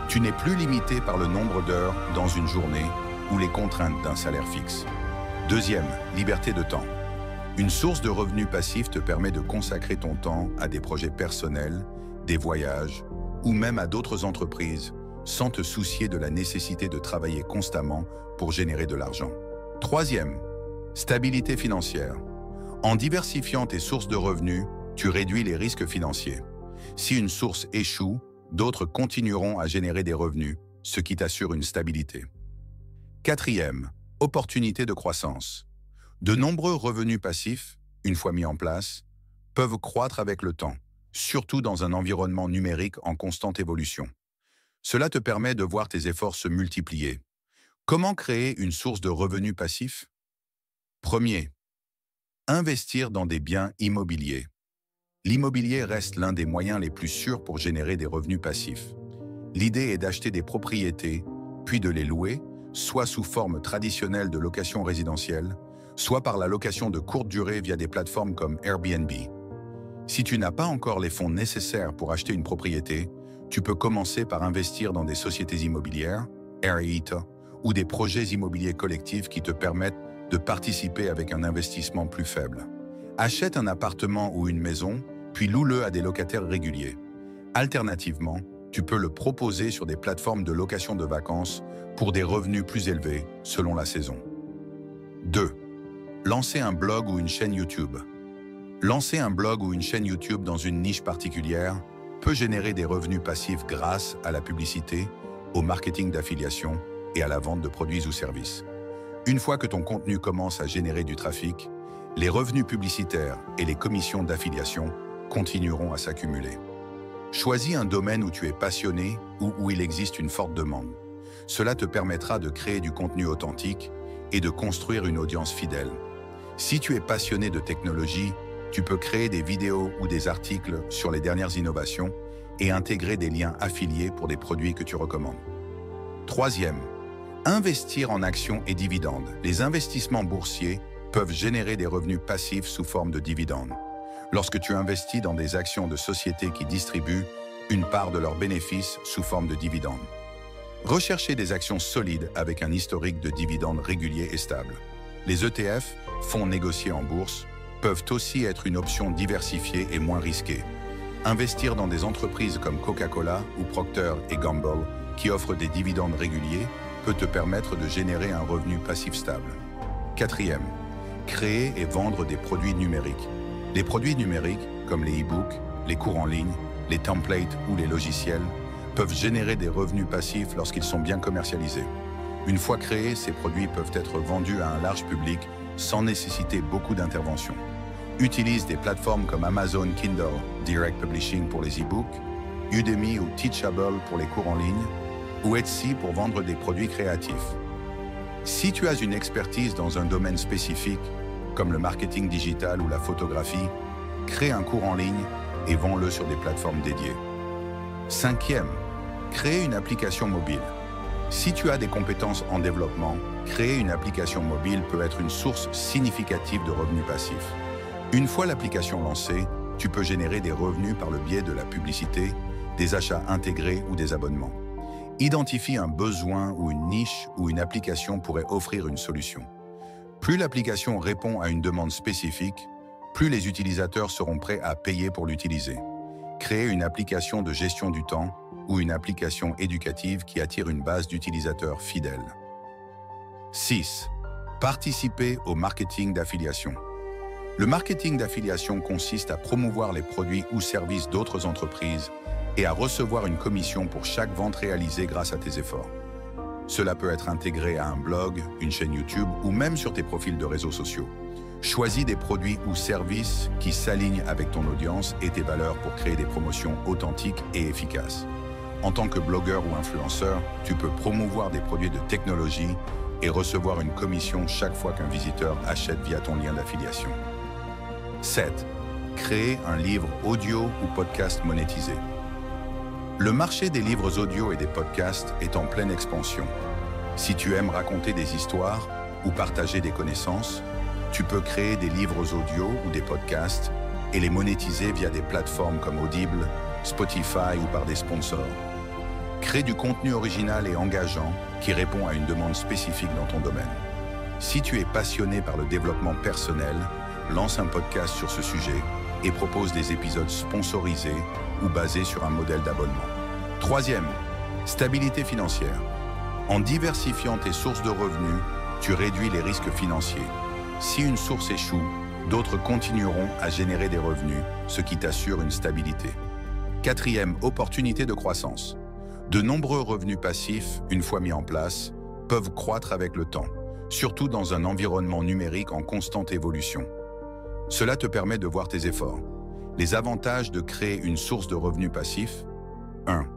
Tu n'es plus limité par le nombre d'heures dans une journée ou les contraintes d'un salaire fixe. 2. Liberté de temps. Une source de revenus passifs te permet de consacrer ton temps à des projets personnels, des voyages ou même à d'autres entreprises sans te soucier de la nécessité de travailler constamment pour générer de l'argent. 3. Stabilité financière. En diversifiant tes sources de revenus, tu réduis les risques financiers. Si une source échoue, d'autres continueront à générer des revenus, ce qui t'assure une stabilité. 4. Opportunité de croissance. De nombreux revenus passifs, une fois mis en place, peuvent croître avec le temps, surtout dans un environnement numérique en constante évolution. Cela te permet de voir tes efforts se multiplier. Comment créer une source de revenus passifs? 1. Investir dans des biens immobiliers. L'immobilier reste l'un des moyens les plus sûrs pour générer des revenus passifs. L'idée est d'acheter des propriétés, puis de les louer, soit sous forme traditionnelle de location résidentielle, soit par la location de courte durée via des plateformes comme Airbnb. Si tu n'as pas encore les fonds nécessaires pour acheter une propriété, tu peux commencer par investir dans des sociétés immobilières, REIT, ou des projets immobiliers collectifs qui te permettent de participer avec un investissement plus faible. Achète un appartement ou une maison, puis loue-le à des locataires réguliers. Alternativement, tu peux le proposer sur des plateformes de location de vacances pour des revenus plus élevés selon la saison. 2. Lancer un blog ou une chaîne YouTube. Lancer un blog ou une chaîne YouTube dans une niche particulière peut générer des revenus passifs grâce à la publicité, au marketing d'affiliation et à la vente de produits ou services. Une fois que ton contenu commence à générer du trafic, les revenus publicitaires et les commissions d'affiliation continueront à s'accumuler. Choisis un domaine où tu es passionné ou où il existe une forte demande. Cela te permettra de créer du contenu authentique et de construire une audience fidèle. Si tu es passionné de technologie, tu peux créer des vidéos ou des articles sur les dernières innovations et intégrer des liens affiliés pour des produits que tu recommandes. 3e, investir en actions et dividendes. Les investissements boursiers peuvent générer des revenus passifs sous forme de dividendes. Lorsque tu investis dans des actions de sociétés qui distribuent une part de leurs bénéfices sous forme de dividendes. Recherchez des actions solides avec un historique de dividendes régulier et stable. Les ETF, fonds négociés en bourse, peuvent aussi être une option diversifiée et moins risquée. Investir dans des entreprises comme Coca-Cola ou Procter & Gamble, qui offrent des dividendes réguliers, peut te permettre de générer un revenu passif stable. 4e, créer et vendre des produits numériques. Les produits numériques, comme les e-books, les cours en ligne, les templates ou les logiciels, peuvent générer des revenus passifs lorsqu'ils sont bien commercialisés. Une fois créés, ces produits peuvent être vendus à un large public sans nécessiter beaucoup d'intervention. Utilise des plateformes comme Amazon Kindle Direct Publishing pour les e-books, Udemy ou Teachable pour les cours en ligne, ou Etsy pour vendre des produits créatifs. Si tu as une expertise dans un domaine spécifique, comme le marketing digital ou la photographie, crée un cours en ligne et vends-le sur des plateformes dédiées. 5e, créer une application mobile. Si tu as des compétences en développement, créer une application mobile peut être une source significative de revenus passifs. Une fois l'application lancée, tu peux générer des revenus par le biais de la publicité, des achats intégrés ou des abonnements. Identifie un besoin ou une niche où une application pourrait offrir une solution. Plus l'application répond à une demande spécifique, plus les utilisateurs seront prêts à payer pour l'utiliser. Créer une application de gestion du temps ou une application éducative qui attire une base d'utilisateurs fidèles. 6. Participer au marketing d'affiliation. Le marketing d'affiliation consiste à promouvoir les produits ou services d'autres entreprises et à recevoir une commission pour chaque vente réalisée grâce à tes efforts. Cela peut être intégré à un blog, une chaîne YouTube ou même sur tes profils de réseaux sociaux. Choisis des produits ou services qui s'alignent avec ton audience et tes valeurs pour créer des promotions authentiques et efficaces. En tant que blogueur ou influenceur, tu peux promouvoir des produits de technologie et recevoir une commission chaque fois qu'un visiteur achète via ton lien d'affiliation. 7. Créer un livre audio ou podcast monétisé. Le marché des livres audio et des podcasts est en pleine expansion. Si tu aimes raconter des histoires ou partager des connaissances, tu peux créer des livres audio ou des podcasts et les monétiser via des plateformes comme Audible, Spotify ou par des sponsors. Crée du contenu original et engageant qui répond à une demande spécifique dans ton domaine. Si tu es passionné par le développement personnel, lance un podcast sur ce sujet et propose des épisodes sponsorisés ou basés sur un modèle d'abonnement. 3e, stabilité financière. En diversifiant tes sources de revenus, tu réduis les risques financiers. Si une source échoue, d'autres continueront à générer des revenus, ce qui t'assure une stabilité. 4e, opportunité de croissance. De nombreux revenus passifs, une fois mis en place, peuvent croître avec le temps, surtout dans un environnement numérique en constante évolution. Cela te permet de voir tes efforts. Les avantages de créer une source de revenus passifs. 1.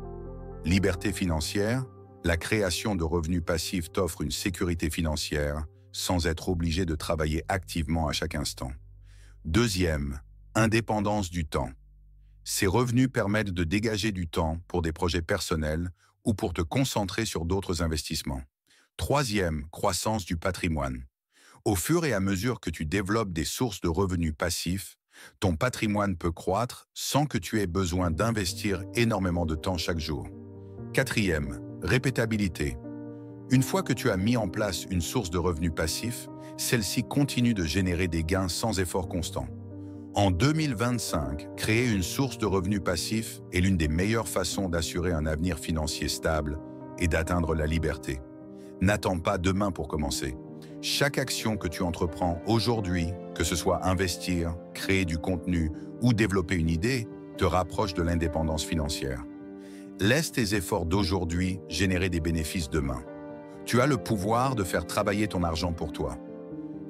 Liberté financière. La création de revenus passifs t'offre une sécurité financière sans être obligé de travailler activement à chaque instant. 2e. Indépendance du temps. Ces revenus permettent de dégager du temps pour des projets personnels ou pour te concentrer sur d'autres investissements. 3e. Croissance du patrimoine. Au fur et à mesure que tu développes des sources de revenus passifs, ton patrimoine peut croître sans que tu aies besoin d'investir énormément de temps chaque jour. 4e, répétabilité. Une fois que tu as mis en place une source de revenus passifs, celle-ci continue de générer des gains sans effort constant. En 2025, créer une source de revenus passifs est l'une des meilleures façons d'assurer un avenir financier stable et d'atteindre la liberté. N'attends pas demain pour commencer. Chaque action que tu entreprends aujourd'hui, que ce soit investir, créer du contenu ou développer une idée, te rapproche de l'indépendance financière. Laisse tes efforts d'aujourd'hui générer des bénéfices demain. Tu as le pouvoir de faire travailler ton argent pour toi.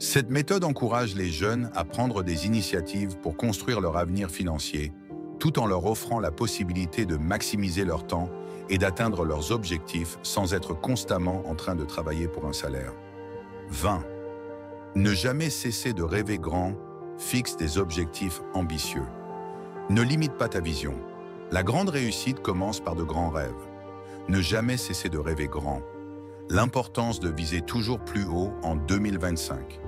Cette méthode encourage les jeunes à prendre des initiatives pour construire leur avenir financier, tout en leur offrant la possibilité de maximiser leur temps et d'atteindre leurs objectifs sans être constamment en train de travailler pour un salaire. 20. Ne jamais cesser de rêver grand, fixe des objectifs ambitieux. Ne limite pas ta vision. La grande réussite commence par de grands rêves. Ne jamais cesser de rêver grand. L'importance de viser toujours plus haut en 2025.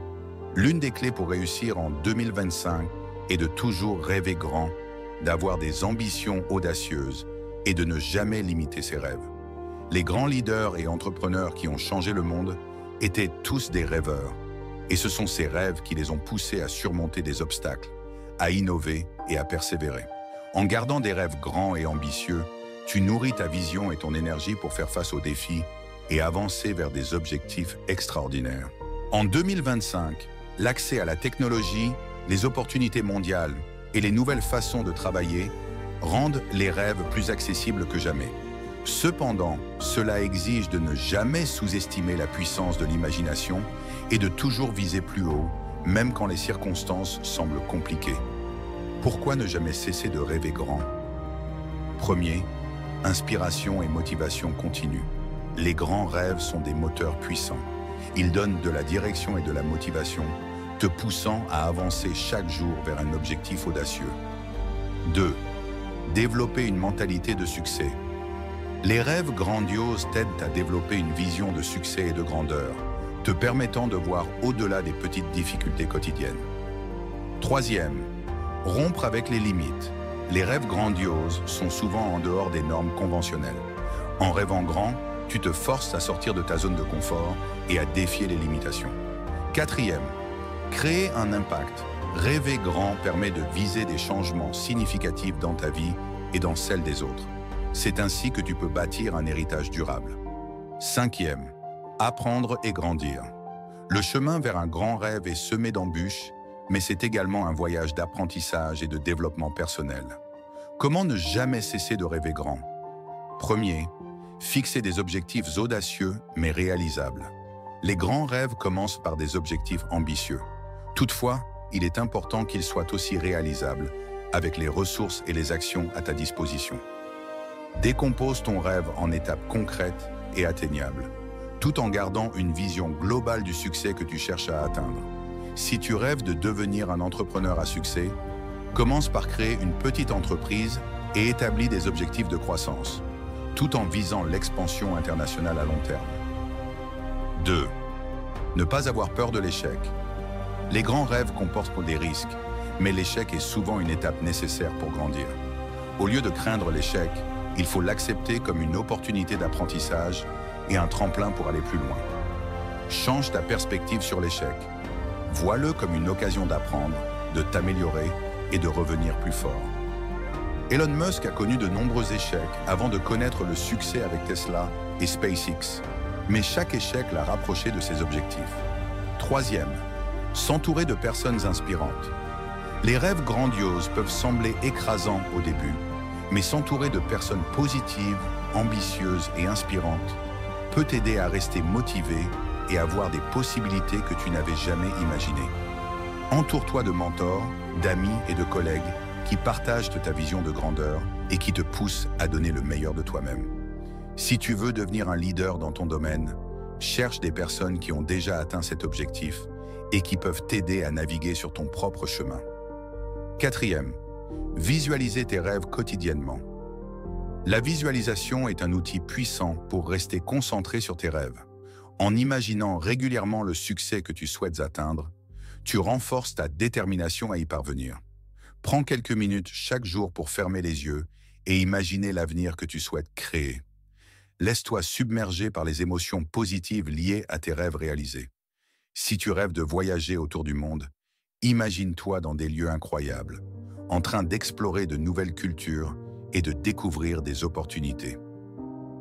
L'une des clés pour réussir en 2025 est de toujours rêver grand, d'avoir des ambitions audacieuses et de ne jamais limiter ses rêves. Les grands leaders et entrepreneurs qui ont changé le monde étaient tous des rêveurs, et ce sont ces rêves qui les ont poussés à surmonter des obstacles, à innover et à persévérer. En gardant des rêves grands et ambitieux, tu nourris ta vision et ton énergie pour faire face aux défis et avancer vers des objectifs extraordinaires. En 2025, l'accès à la technologie, les opportunités mondiales et les nouvelles façons de travailler rendent les rêves plus accessibles que jamais. Cependant, cela exige de ne jamais sous-estimer la puissance de l'imagination et de toujours viser plus haut, même quand les circonstances semblent compliquées. Pourquoi ne jamais cesser de rêver grand? Premier, inspiration et motivation continue. Les grands rêves sont des moteurs puissants. Ils donnent de la direction et de la motivation, te poussant à avancer chaque jour vers un objectif audacieux. 2. Développer une mentalité de succès. Les rêves grandioses t'aident à développer une vision de succès et de grandeur, te permettant de voir au-delà des petites difficultés quotidiennes. Troisième, rompre avec les limites. Les rêves grandioses sont souvent en dehors des normes conventionnelles. En rêvant grand, tu te forces à sortir de ta zone de confort et à défier les limitations. Quatrième, créer un impact. Rêver grand permet de viser des changements significatifs dans ta vie et dans celle des autres. C'est ainsi que tu peux bâtir un héritage durable. Cinquième, apprendre et grandir. Le chemin vers un grand rêve est semé d'embûches, mais c'est également un voyage d'apprentissage et de développement personnel. Comment ne jamais cesser de rêver grand? Premier, fixer des objectifs audacieux mais réalisables. Les grands rêves commencent par des objectifs ambitieux. Toutefois, il est important qu'ils soient aussi réalisables, avec les ressources et les actions à ta disposition. Décompose ton rêve en étapes concrètes et atteignables, tout en gardant une vision globale du succès que tu cherches à atteindre. Si tu rêves de devenir un entrepreneur à succès, commence par créer une petite entreprise et établis des objectifs de croissance, tout en visant l'expansion internationale à long terme. 2. Ne pas avoir peur de l'échec. Les grands rêves comportent des risques, mais l'échec est souvent une étape nécessaire pour grandir. Au lieu de craindre l'échec, il faut l'accepter comme une opportunité d'apprentissage et un tremplin pour aller plus loin. Change ta perspective sur l'échec. Vois-le comme une occasion d'apprendre, de t'améliorer et de revenir plus fort. Elon Musk a connu de nombreux échecs avant de connaître le succès avec Tesla et SpaceX, mais chaque échec l'a rapproché de ses objectifs. Troisième, s'entourer de personnes inspirantes. Les rêves grandioses peuvent sembler écrasants au début, mais s'entourer de personnes positives, ambitieuses et inspirantes peut t'aider à rester motivé et à voir des possibilités que tu n'avais jamais imaginées. Entoure-toi de mentors, d'amis et de collègues qui partagent ta vision de grandeur et qui te poussent à donner le meilleur de toi-même. Si tu veux devenir un leader dans ton domaine, cherche des personnes qui ont déjà atteint cet objectif et qui peuvent t'aider à naviguer sur ton propre chemin. Quatrième, visualiser tes rêves quotidiennement. La visualisation est un outil puissant pour rester concentré sur tes rêves. En imaginant régulièrement le succès que tu souhaites atteindre, tu renforces ta détermination à y parvenir. Prends quelques minutes chaque jour pour fermer les yeux et imaginer l'avenir que tu souhaites créer. Laisse-toi submerger par les émotions positives liées à tes rêves réalisés. Si tu rêves de voyager autour du monde, Imagine-toi dans des lieux incroyables, en train d'explorer de nouvelles cultures et de découvrir des opportunités.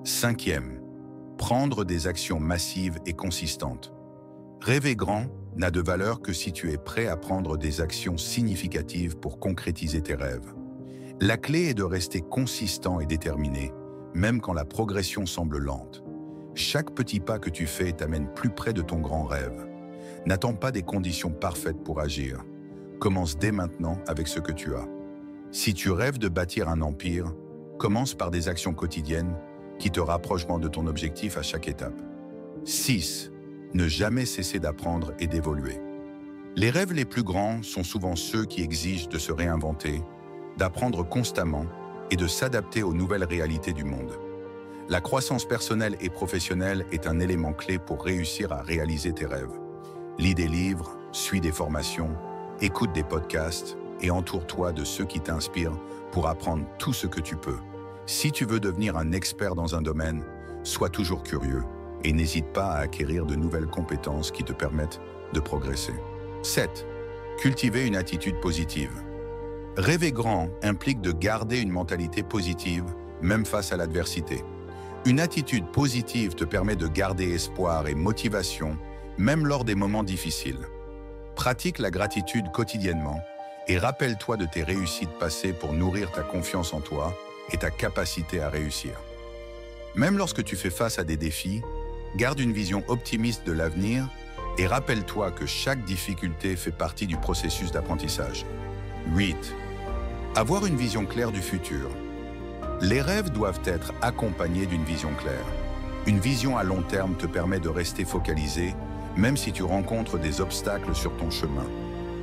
Cinquième, prendre des actions massives et consistantes. Rêver grand n'a de valeur que si tu es prêt à prendre des actions significatives pour concrétiser tes rêves. La clé est de rester consistant et déterminé, même quand la progression semble lente. Chaque petit pas que tu fais t'amène plus près de ton grand rêve. N'attends pas des conditions parfaites pour agir. Commence dès maintenant avec ce que tu as. Si tu rêves de bâtir un empire, commence par des actions quotidiennes qui te rapprocheront de ton objectif à chaque étape. 6. Ne jamais cesser d'apprendre et d'évoluer. Les rêves les plus grands sont souvent ceux qui exigent de se réinventer, d'apprendre constamment et de s'adapter aux nouvelles réalités du monde. La croissance personnelle et professionnelle est un élément clé pour réussir à réaliser tes rêves. Lis des livres, suis des formations, écoute des podcasts et entoure-toi de ceux qui t'inspirent pour apprendre tout ce que tu peux. Si tu veux devenir un expert dans un domaine, sois toujours curieux et n'hésite pas à acquérir de nouvelles compétences qui te permettent de progresser. 7. Cultiver une attitude positive. Rêver grand implique de garder une mentalité positive, même face à l'adversité. Une attitude positive te permet de garder espoir et motivation, même lors des moments difficiles. Pratique la gratitude quotidiennement et rappelle-toi de tes réussites passées pour nourrir ta confiance en toi et ta capacité à réussir. Même lorsque tu fais face à des défis, garde une vision optimiste de l'avenir et rappelle-toi que chaque difficulté fait partie du processus d'apprentissage. 8. Avoir une vision claire du futur. Les rêves doivent être accompagnés d'une vision claire. Une vision à long terme te permet de rester focalisé, même si tu rencontres des obstacles sur ton chemin.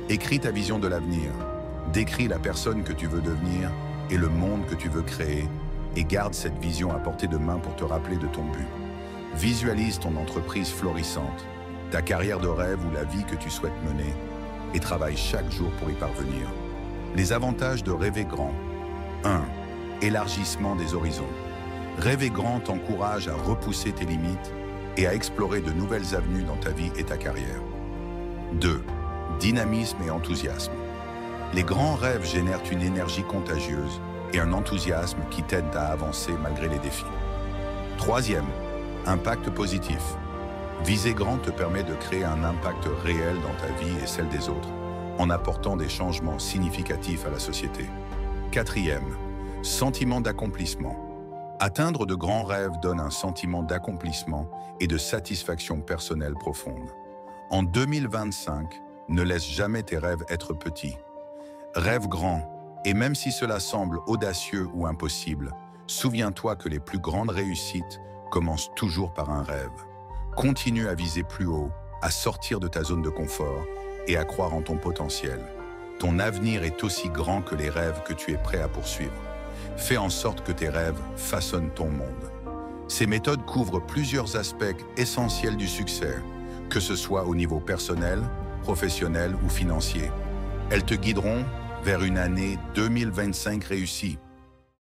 Écris ta vision de l'avenir, décris la personne que tu veux devenir et le monde que tu veux créer, et garde cette vision à portée de main pour te rappeler de ton but. Visualise ton entreprise florissante, ta carrière de rêve ou la vie que tu souhaites mener, et travaille chaque jour pour y parvenir. Les avantages de rêver grand. 1. Élargissement des horizons. Rêver grand t'encourage à repousser tes limites et à explorer de nouvelles avenues dans ta vie et ta carrière. 2. Dynamisme et enthousiasme. Les grands rêves génèrent une énergie contagieuse et un enthousiasme qui t'aident à avancer malgré les défis. 3. Impact positif. Viser grand te permet de créer un impact réel dans ta vie et celle des autres, en apportant des changements significatifs à la société. 4. Sentiment d'accomplissement. Atteindre de grands rêves donne un sentiment d'accomplissement et de satisfaction personnelle profonde. En 2025, ne laisse jamais tes rêves être petits. Rêve grand, et même si cela semble audacieux ou impossible, souviens-toi que les plus grandes réussites commencent toujours par un rêve. Continue à viser plus haut, à sortir de ta zone de confort et à croire en ton potentiel. Ton avenir est aussi grand que les rêves que tu es prêt à poursuivre. Fais en sorte que tes rêves façonnent ton monde. Ces méthodes couvrent plusieurs aspects essentiels du succès, que ce soit au niveau personnel, professionnel ou financier. Elles te guideront vers une année 2025 réussie.